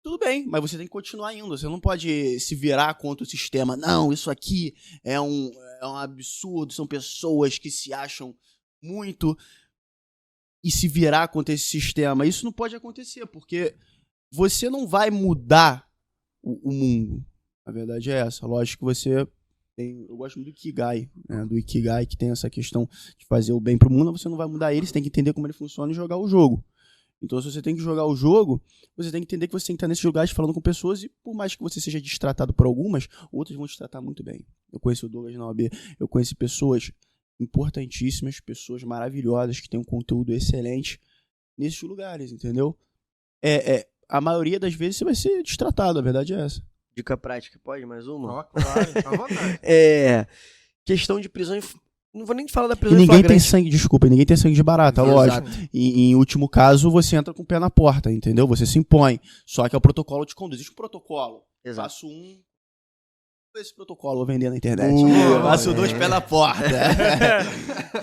tudo bem, mas você tem que continuar indo. Você não pode se virar contra o sistema. Não, isso aqui é um absurdo. São pessoas que se acham muito e se virar contra esse sistema. Isso não pode acontecer, porque você não vai mudar o mundo. A verdade é essa. Lógico que você tem... Eu gosto muito do Ikigai, né? Do Ikigai, que tem essa questão de fazer o bem pro mundo. Você não vai mudar ele, você tem que entender como ele funciona e jogar o jogo. Então, se você tem que jogar o jogo, você tem que entender que você tem que estar nesses lugares falando com pessoas e, por mais que você seja destratado por algumas, outras vão te tratar muito bem. Eu conheci o Douglas na OAB, eu conheci pessoas importantíssimas, pessoas maravilhosas, que têm um conteúdo excelente nesses lugares, entendeu? A maioria das vezes você vai ser destratado, a verdade é essa. Dica prática, pode mais uma? Ó, claro, à vontade. Questão de prisão... Não vou nem falar da prisão E ninguém em tem flagrante. sangue, desculpa, ninguém tem sangue de barata, Exato. lógico. E em último caso, você entra com o pé na porta, entendeu? Você se impõe. Só que o protocolo te conduz. Existe um protocolo. Exato. Faço esse protocolo, vou vender na internet. Boa. Faço 2 pé na porta.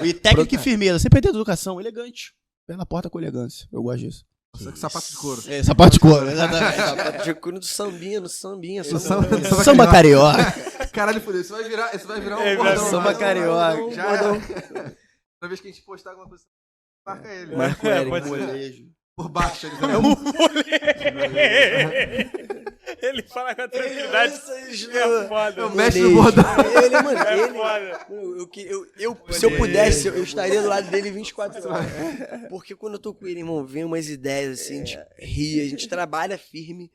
E técnica e firmeza. Sempre tem educação, elegante. Pé na porta com elegância. Eu gosto disso. Só que sapato de couro. Sapato de couro, exatamente. Sapato de couro do sambinha, no sambinha. Samba carioca. Caralho, fudeu. Isso vai virar um É, bordão. samba né? carioca. Já era. Toda vez que a gente postar alguma coisa, marca ele. Marco É, Eric. pode ser. Molejo. Por baixo. Ele Ele fala com a tranquilidade. É foda. É o mestre do bordão. Ele, mano, É ele... foda. Se eu pudesse, eu estaria do lado dele 24 horas. Porque quando eu tô com ele, irmão, vem umas ideias assim, a gente ri, a gente trabalha firme.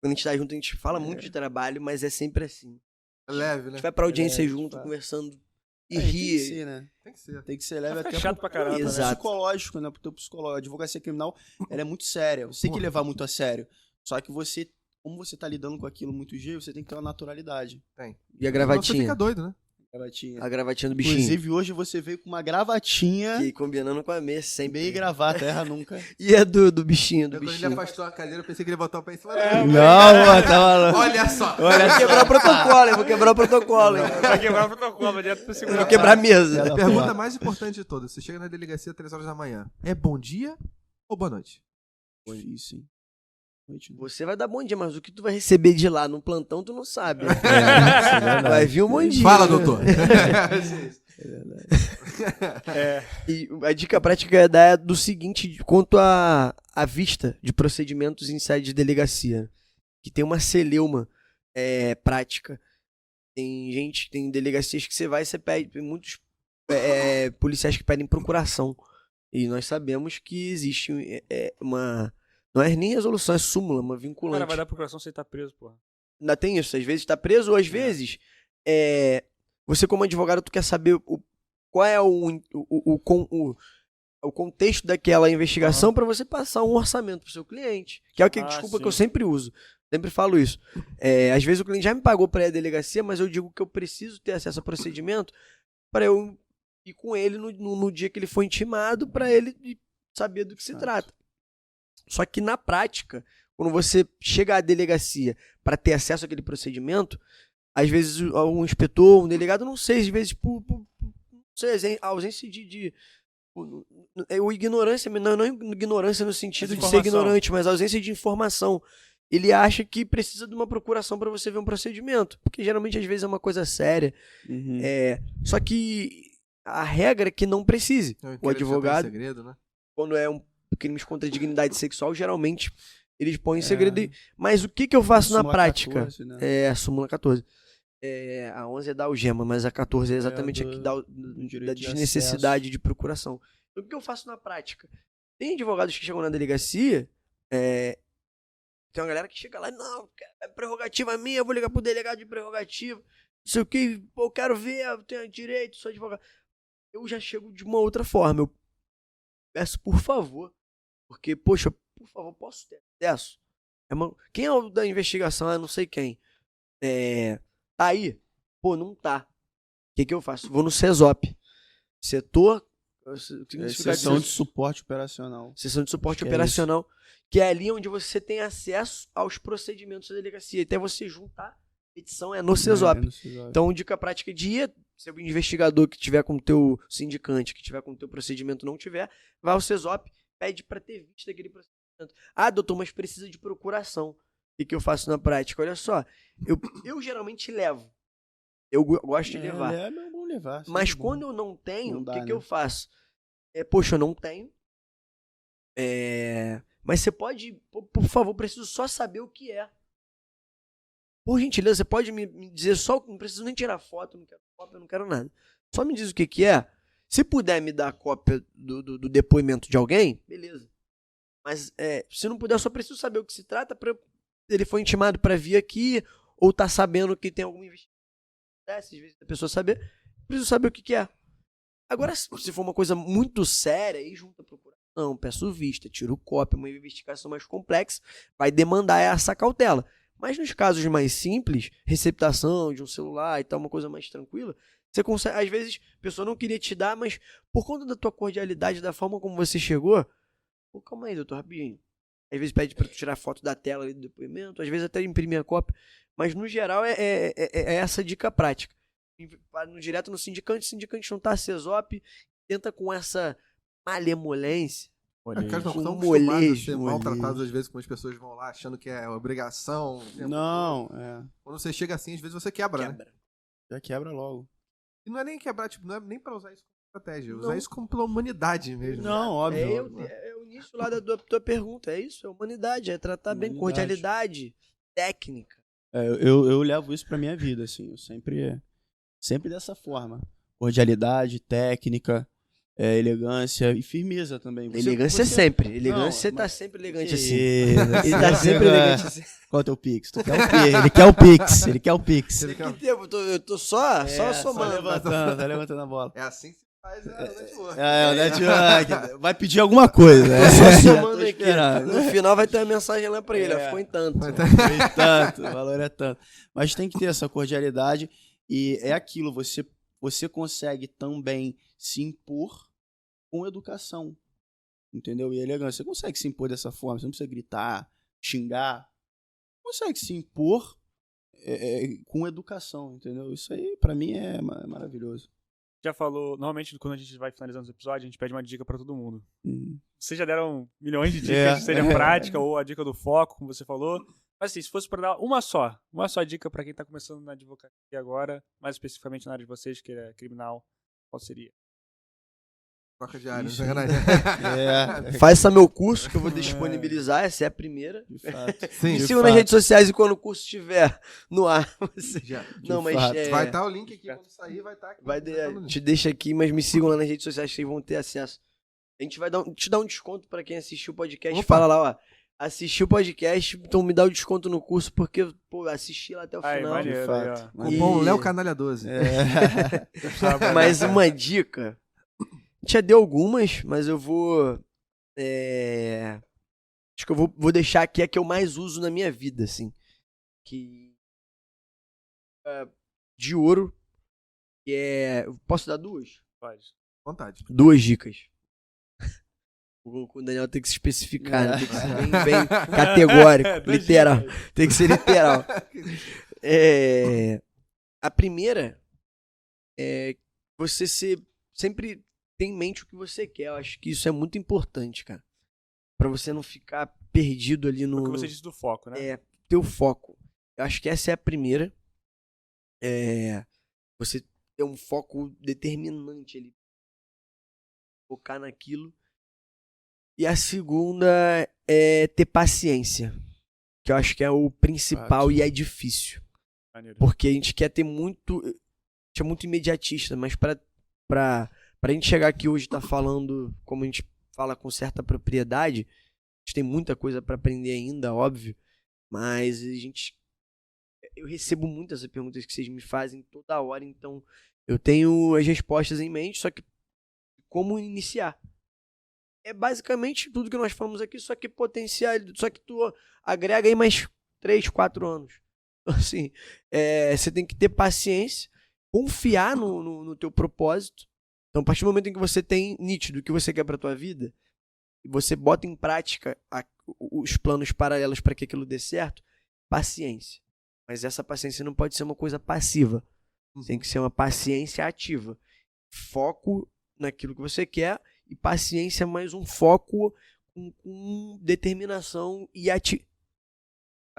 Quando a gente tá junto, a gente fala muito de trabalho, mas é sempre assim. É leve, A né? gente vai pra audiência junto, conversando e Tem que ri. ser, né? Tem que ser. Tem que ser leve Vai até ficar chato pra caramba. pro Exato. psicológico, né? Pro teu psicológico. A advocacia criminal, ela é muito séria. Você tem que levar muito a sério. Só que você, como você tá lidando com aquilo muito jeito, você tem que ter uma naturalidade. E a Senão você gravatinha? fica doido, né? Gravatinha. A gravatinha do bichinho. Inclusive, hoje você veio com uma gravatinha Que combinando com a mesa, sempre. bem gravata, erra nunca. E a do bichinho, do Quando ele bichinho. afastou a cadeira, eu pensei que ele ia botar o pé em cima É, dele. Não, tá maluco. Olha só. Vou quebrar o protocolo, hein? Vou quebrar o protocolo, hein? Vai quebrar o protocolo, direto pro segundo. Vou quebrar a mesa. A pergunta mais importante de todas. Você chega na delegacia às 3 horas da manhã. É bom dia ou boa noite? Isso, hein? Noite, né? Você vai dar bom dia, mas o que tu vai receber de lá no plantão, tu não sabe. Vai vir um bom dia. Fala, né? doutor. E a dica prática é dar do seguinte, quanto à vista de procedimentos em sede de delegacia. Que tem uma celeuma prática. Tem delegacias que você vai e você pede, tem muitos policiais que pedem procuração. E nós sabemos que existe uma... Não é nem resolução, é súmula, uma vinculante. Cara, vai dar procuração sem estar preso, porra. Ainda tem isso, às vezes tá preso, ou às vezes você como advogado tu quer saber qual é o contexto daquela investigação pra você passar um orçamento pro seu cliente, que é o que desculpa sim. que eu sempre uso, sempre falo isso. Às vezes o cliente já me pagou pra ir à delegacia, mas eu digo que eu preciso ter acesso a procedimento para eu ir com ele no dia que ele foi intimado, pra ele saber do que se trata. Só que na prática, quando você chega à delegacia para ter acesso àquele procedimento, às vezes um inspetor, um delegado, não sei, às vezes por não sei, ausência ou ignorância, não ignorância no sentido de ser ignorante, mas ausência de informação. Ele acha que precisa de uma procuração para você ver um procedimento, porque geralmente às vezes é uma coisa séria. Uhum. Só que a regra é que não precise. O advogado, Segredo, né? quando é um crimes contra a dignidade sexual, geralmente eles põem em segredo. Mas o que eu faço na Súmula prática? 14, né? A súmula 14. A 11 é da algema, mas a 14 é exatamente do- a que dá direito da de desnecessidade de procuração. Então, o que eu faço na prática? Tem advogados que chegam na delegacia, tem uma galera que chega lá, não, é prerrogativa minha, eu vou ligar pro delegado de prerrogativa, não sei o que, eu quero ver, eu tenho direito, sou advogado. Eu já chego de uma outra forma, eu peço por favor, porque, poxa, por favor, posso ter acesso? Quem é o da investigação? Não sei quem. Tá aí? Pô, não tá. O que eu faço? Vou no CESOP. Setor... Sessão de suporte operacional. Sessão de suporte Acho que é operacional, que é ali onde você tem acesso aos procedimentos da delegacia. Até você juntar, a petição é no CESOP. Então, dica prática de ir, se o investigador que tiver com o teu sindicante, que tiver com o teu procedimento não tiver, vai ao CESOP, pede para ter vista daquele procedimento. Ah, doutor, mas precisa de procuração. que eu faço na prática? Olha só, eu geralmente levo. Eu gosto de levar. É bom levar. Mas bom. quando eu não tenho, Não o dá, que né? eu faço? Poxa, eu não tenho. Mas você pode, por favor, preciso só saber o que é. Por gentileza, você pode me dizer só, não preciso nem tirar foto, não quero cópia, não quero nada. Só me diz o que é. Se puder me dar a cópia do depoimento de alguém, beleza. Mas se não puder, eu só preciso saber o que se trata. Ele foi intimado para vir aqui, ou tá sabendo que tem alguma investigação. Às vezes a pessoa saber, preciso saber o que é. Agora, se for uma coisa muito séria, aí junta a procuração, peço vista, tiro cópia, uma investigação mais complexa, vai demandar essa cautela. Mas nos casos mais simples, receptação de um celular e tal, uma coisa mais tranquila, você consegue, às vezes, a pessoa não queria te dar, mas por conta da tua cordialidade, da forma como você chegou, pô, calma aí, doutor, rapidinho. Às vezes pede pra tu tirar foto da tela ali do depoimento, às vezes até imprimir a cópia, mas no geral é essa dica prática. No direto no sindicante, o sindicante não tá CESOP, tenta com essa malemolência, Os caras não com estão acostumados a molejo, ser maltratados às vezes, quando as pessoas vão lá achando que é obrigação. Não, Quando você chega assim, às vezes você quebra, né? já quebra logo. E não é nem quebrar, tipo, não é nem pra usar isso como estratégia, Não. usar isso como pela humanidade mesmo. Não, óbvio. É o início lá da tua pergunta, é isso, é humanidade, é tratar bem, Humanidade. cordialidade, técnica. Eu levo isso pra minha vida, assim. Eu sempre dessa forma. Cordialidade, técnica, elegância e firmeza também. Elegância sempre, elegância Não, você tá mas- sempre elegante Que assim. isso, Ele tá sempre elegante assim. Qual é o teu Pix? Tu quer o Pix? Ele quer o Pix. Ele quer o Pix. Ele quer- Eu tô só somando. Tá levantando a bola. É assim que se faz a network. O network. Vai pedir alguma coisa. Tô só somando Tô aqui. esperando. No final vai ter uma mensagem lá pra ele, ó, ficou em tanto. Foi tanto, o valor é tanto. Mas tem que ter essa cordialidade e é aquilo, você consegue também se impor com educação, entendeu? E elegância. Você consegue se impor dessa forma, você não precisa gritar, xingar. Consegue se impor com educação, entendeu? Isso aí, pra mim, é maravilhoso. Já falou, normalmente quando a gente vai finalizando os episódios, a gente pede uma dica pra todo mundo. Hum. Vocês já deram milhões de dicas, seja prática ou a dica do foco, como você falou. Mas assim, se fosse pra dar uma só dica pra quem tá começando na advocacia agora, mais especificamente na área de vocês, que é criminal, qual seria? Troca de área, não Isso. sacanagem. Faça meu curso que eu vou disponibilizar, essa é a primeira. De fato. Sim, Me de sigam nas fato. redes sociais e quando o curso estiver no ar. Você... já. Não, mas fato. Vai estar o link aqui quando sair, vai estar aqui. te deixa aqui, mas me sigam lá nas redes sociais que vocês vão ter acesso. A gente vai te dar um desconto pra quem assistiu o podcast. Opa. Fala lá, ó. Assistiu o podcast, então me dá o desconto no curso, porque, pô, assisti lá até o Ai, final. maneiro, de aí, fato. ó. Cupom E- Léo Canalha 12. Mas uma dica. A gente já deu algumas, mas eu vou. Acho que eu vou deixar aqui a que eu mais uso na minha vida, assim. Que. De ouro. Que é. Posso dar duas? Pode. Vontade. Duas dicas. O Daniel tem que se especificar, né? Tem que ser bem categórico, Duas literal. dicas. Tem que ser literal. A primeira é você sempre ter em mente o que você quer. Eu acho que isso é muito importante, cara. Pra você não ficar perdido ali no... O que você disse do foco, né? Teu foco. Eu acho que essa é a primeira. Você ter um foco determinante ali. Focar naquilo. E a segunda é ter paciência. Que eu acho que é o principal e é difícil. Maneiro. Porque a gente quer ter muito... A gente é muito imediatista, mas pra gente chegar aqui hoje e tá falando, como a gente fala com certa propriedade, a gente tem muita coisa pra aprender ainda, óbvio. Mas eu recebo muitas perguntas que vocês me fazem toda hora, então eu tenho as respostas em mente, só que como iniciar? É basicamente tudo que nós falamos aqui, só que potencial, só que tu agrega aí mais 3, 4 anos. Então, assim, você tem que ter paciência, confiar no teu propósito. Então, a partir do momento em que você tem nítido o que você quer pra tua vida, e você bota em prática os planos paralelos para que aquilo dê certo, paciência. Mas essa paciência não pode ser uma coisa passiva. Tem que ser uma paciência ativa. Foco naquilo que você quer e paciência mais um foco com determinação e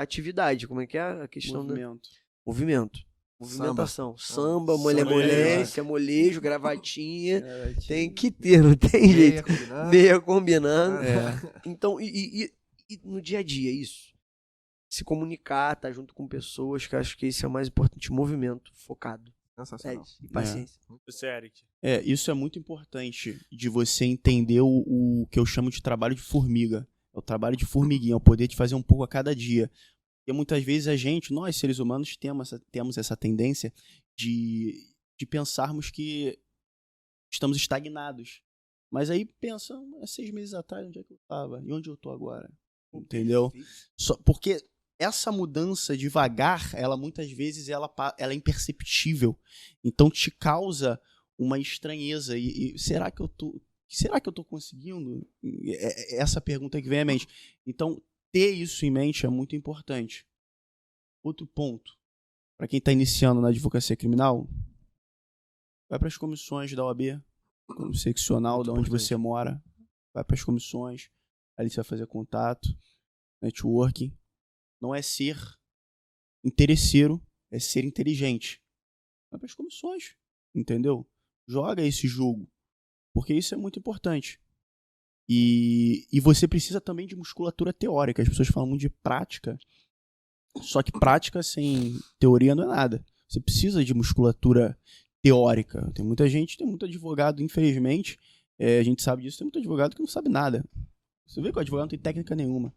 atividade. Como é que é a questão do Movimento. movimentação? Samba, Moleque. molejo, gravatinha. Tem que ter, não tem jeito. Meia combinando. Então, e no dia a dia, isso. Se comunicar, tá junto com pessoas, que eu acho que isso é o mais importante. Movimento, focado. Sensacional. Isso. E paciência. Você, Eric. Isso é muito importante de você entender o que eu chamo de trabalho de formiga. É o trabalho de formiguinha, é o poder de fazer um pouco a cada dia. E muitas vezes nós seres humanos, temos essa tendência de pensarmos que estamos estagnados. Mas aí pensa, 6 meses atrás, onde é que eu estava? E onde eu estou agora? Entendeu? Porque essa mudança devagar, ela muitas vezes ela é imperceptível. Então te causa uma estranheza. E será que eu tô conseguindo? Essa pergunta que vem à mente. Então, ter isso em mente é muito importante. Outro ponto, para quem está iniciando na advocacia criminal, vai para as comissões da OAB, como seccional, de onde você mora, vai para as comissões, ali você vai fazer contato, networking. Não é ser interesseiro, é ser inteligente. Vai para as comissões, entendeu? Joga esse jogo, porque isso é muito importante. E você precisa também de musculatura teórica. As pessoas falam muito de prática, só que prática sem teoria não é nada. Você precisa de musculatura teórica. Tem muita gente, tem muito advogado, infelizmente, a gente sabe disso, tem muito advogado que não sabe nada. Você vê que o advogado não tem técnica nenhuma.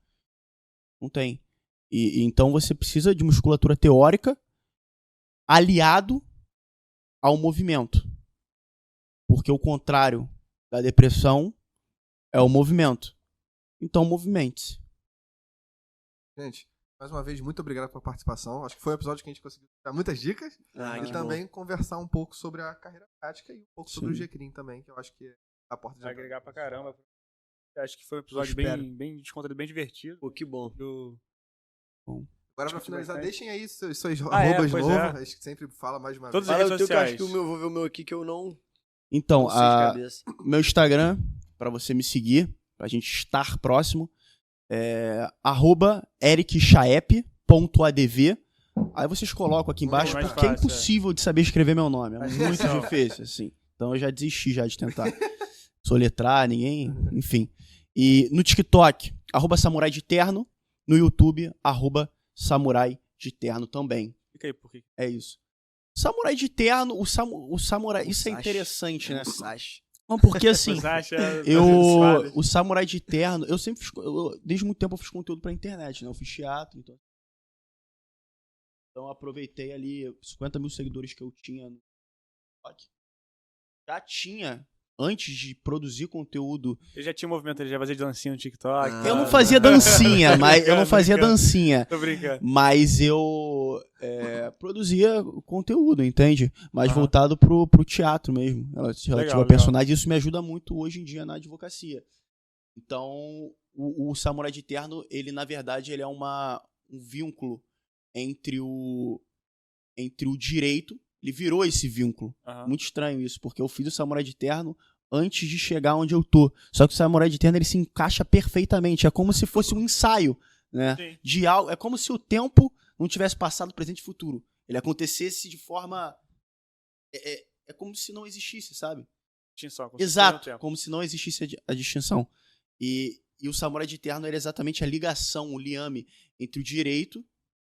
Não tem. E então você precisa de musculatura teórica aliado ao movimento. Porque o contrário da depressão é o movimento. Então, movimente-se. Gente, mais uma vez, muito obrigado pela participação. Acho que foi um episódio que a gente conseguiu dar muitas dicas. E também conversar um pouco sobre a carreira prática e um pouco sobre o GCRIM também, que eu acho que é a porta de Vai agregar pra caramba. Acho que foi um episódio bem descontraído, bem divertido. Pô, que bom. Agora, pra finalizar, deixem aí suas arrobas novas. A gente sempre fala mais uma vez. Todas as redes sociais. Acho que vou ver o meu aqui que eu não... Então, não sei de cabeça. meu Instagram, pra você me seguir, pra gente estar próximo, é @ericchaep.adv. Aí vocês colocam aqui embaixo, Mais porque é fácil, impossível de saber escrever meu nome. É muito difícil, assim. Então eu já desisti de tentar soletrar, ninguém, enfim. E no TikTok, @samurai de terno. No YouTube, @samurai de terno também. Fica aí, por quê? É isso. Samurai de terno, o samurai, isso é interessante, né? Não, porque assim, o samurai de terno, eu sempre fiz, desde muito tempo eu fiz conteúdo pra internet, né? Eu fiz teatro, então eu aproveitei ali 50 mil seguidores que eu tinha no TikTok. Já tinha, antes de produzir conteúdo. Eu já tinha um movimento, ele já fazia dancinha no TikTok. Eu não fazia dancinha, mas eu não fazia dancinha. Tô brincando. Mas eu produzia conteúdo, entende? Mais voltado pro teatro mesmo, relativo a personagem. Isso me ajuda muito hoje em dia na advocacia. Então, o Samurai de Terno, ele na verdade ele é um vínculo entre o direito. Ele virou esse vínculo. Muito estranho isso, porque eu fiz o Samurai de Terno antes de chegar onde eu tô. Só que o Samurai de Terno ele se encaixa perfeitamente. É como se fosse um ensaio, né? De algo. É como se o tempo não tivesse passado, presente e futuro. Ele acontecesse de forma. É como se não existisse, sabe? Distinção. Exato. Como se não existisse a distinção. E o Samurai de Terno era exatamente a ligação, o liame entre o direito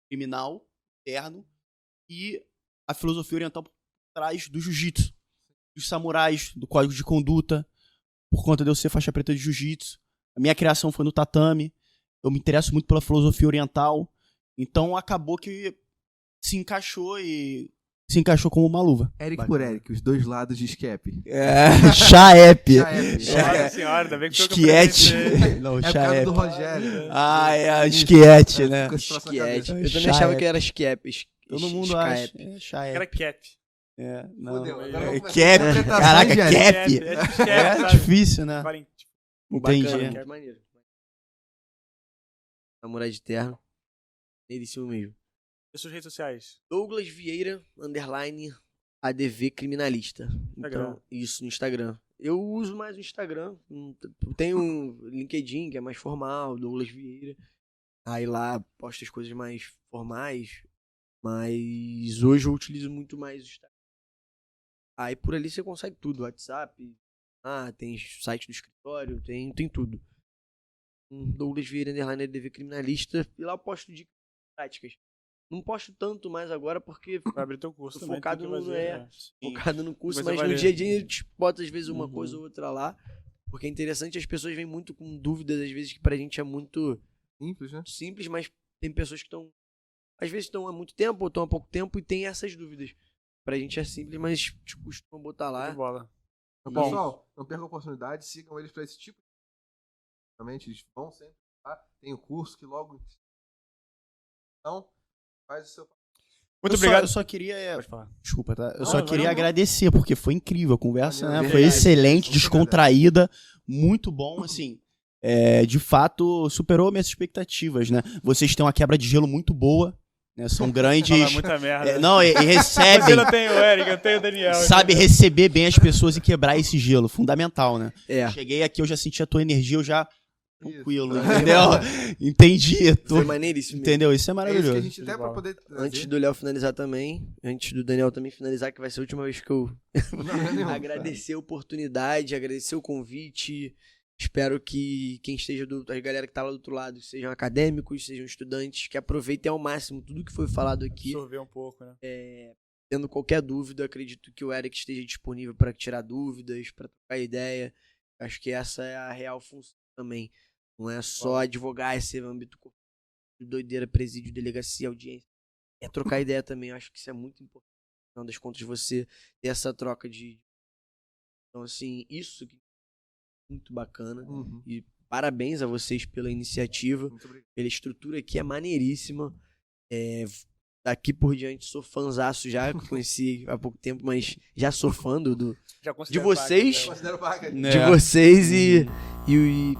criminal, terno, e a filosofia oriental por trás do jiu-jitsu, dos samurais, do código de conduta, por conta de eu ser faixa preta de jiu-jitsu. A minha criação foi no tatame, eu me interesso muito pela filosofia oriental, então acabou que se encaixou como uma luva. Eric por Eric, os dois lados de escape. Chaep. Nossa senhora, ainda bem que Esquiete. Não, É por causa do Rogério. A esquiete, né? Esquiete. Eu também achava que era esquiete. Todo mundo acha. Era cap. Não. Fudeu, Cap. Caraca, cap. É difícil, né? Entendi. Maneiro. Samurai de terno. Delicioso mesmo. E suas redes sociais? Douglas Vieira, _ADV criminalista. Então, isso no Instagram. Eu uso mais o Instagram. Tem um LinkedIn que é mais formal, Douglas Vieira. Aí lá posto as coisas mais formais, mas hoje eu utilizo muito mais o Instagram. Aí por ali você consegue tudo, WhatsApp, tem site do escritório, tem tudo. Douglas Vieira, _DV Criminalista, e lá eu posto dicas práticas. Não posto tanto mais agora porque Vai abrir teu curso também. focado tem que no fazer, né? focado no curso, Mas mas vai no ler. dia a dia a gente bota às vezes uma Uhum. coisa ou outra lá, porque é interessante, as pessoas vêm muito com dúvidas, às vezes que pra gente é muito Simples, né? simples, mas tem pessoas que estão, às vezes estão há muito tempo ou estão há pouco tempo e tem essas dúvidas. Pra gente é simples, mas tipo, costumam botar Show lá. de bola. Então, E- pessoal, não percam a oportunidade, sigam eles pra esse tipo de... Realmente, eles vão sempre lá. Tem o curso que logo... Então, faz o seu... Muito Eu obrigado. só queria. Pode falar. Desculpa, tá? Eu Não, só vai queria não. agradecer, porque foi incrível a conversa, Valeu, né? Foi verdade. excelente, Muito descontraída, muito bom, assim. De fato, superou minhas expectativas, né? Vocês têm uma quebra de gelo muito boa, né? São Falar grandes. muita merda. Não, e Você recebem. não tem o Eric, eu tenho o Daniel. Sabe receber bem as pessoas e quebrar esse gelo. Fundamental, né? É, Cheguei aqui, eu já senti a tua energia, eu já. Isso. Tranquilo, entendeu? Entendi. foi maneiríssimo. Entendeu? Isso é É isso maravilhoso. que a gente até Show de pra bola. poder trazer... Antes do Léo finalizar também, antes do Daniel também finalizar, que vai ser a última vez que eu Não, nenhum. agradecer a oportunidade, agradecer o convite. Espero que quem esteja a galera que tá lá do outro lado, sejam acadêmicos, sejam estudantes, que aproveitem ao máximo tudo que foi falado aqui. Absorver um pouco, né? Tendo qualquer dúvida, acredito que o Eric esteja disponível para tirar dúvidas, para trocar ideia. Acho que essa é a real função também. Não é só advogar, esse âmbito de doideira, presídio, delegacia, audiência. É trocar ideia também. Acho que isso é muito importante. No final das contas, você ter essa troca de... Então, assim, isso que é muito bacana. Uhum. E parabéns a vocês pela iniciativa. Muito obrigado. Pela estrutura aqui é maneiríssima. Daqui por diante sou fãzaço já, que conheci há pouco tempo, mas já sou fã Já de considero vocês, parte, né? Considero vaga. de vocês e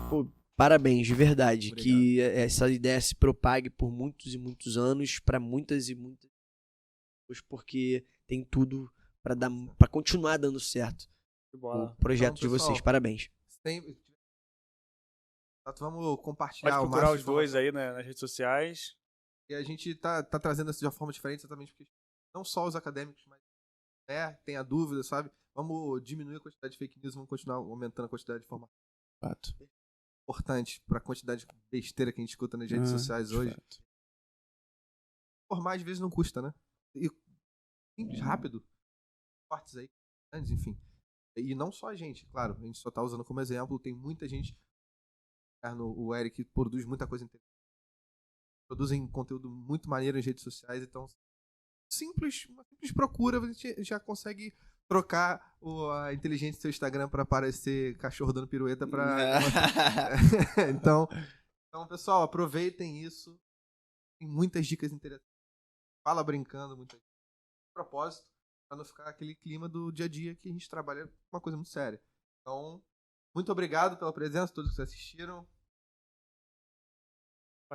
pô, parabéns, de verdade. Obrigado. Que essa ideia se propague por muitos e muitos anos, para muitas e muitas pessoas, porque tem tudo para continuar dando certo. De bola. O projeto Então, de pessoal, vocês, parabéns. Vamos compartilhar Pode o procurar máximo os dois aí, né, nas redes sociais. E a gente tá trazendo isso de uma forma diferente, exatamente porque não só os acadêmicos, mas tem a dúvida, sabe? Vamos diminuir a quantidade de fake news, vamos continuar aumentando a quantidade de informação Fato. importante para a quantidade de besteira que a gente escuta nas redes sociais hoje. Fato. Informar às vezes não custa, né? E simples, rápido, cortes aí, grandes, enfim. E não só a gente, claro, a gente só tá usando como exemplo, tem muita gente, o Eric produz muita coisa interessante, produzem conteúdo muito maneiro nas redes sociais, então uma simples procura, você já consegue trocar a inteligência do seu Instagram para aparecer cachorro dando pirueta para então, pessoal, aproveitem isso. Tem muitas dicas interessantes. Fala brincando, muitas propósito, para não ficar aquele clima do dia a dia que a gente trabalha uma coisa muito séria. Então, muito obrigado pela presença, todos que assistiram.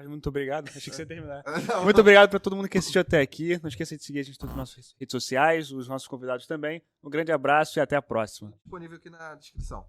Muito obrigado. Achei que você ia terminar. Não, Muito obrigado para todo mundo que assistiu até aqui. Não esqueça de seguir a gente nas nossas redes sociais, os nossos convidados também. Um grande abraço e até a próxima. disponível aqui na descrição.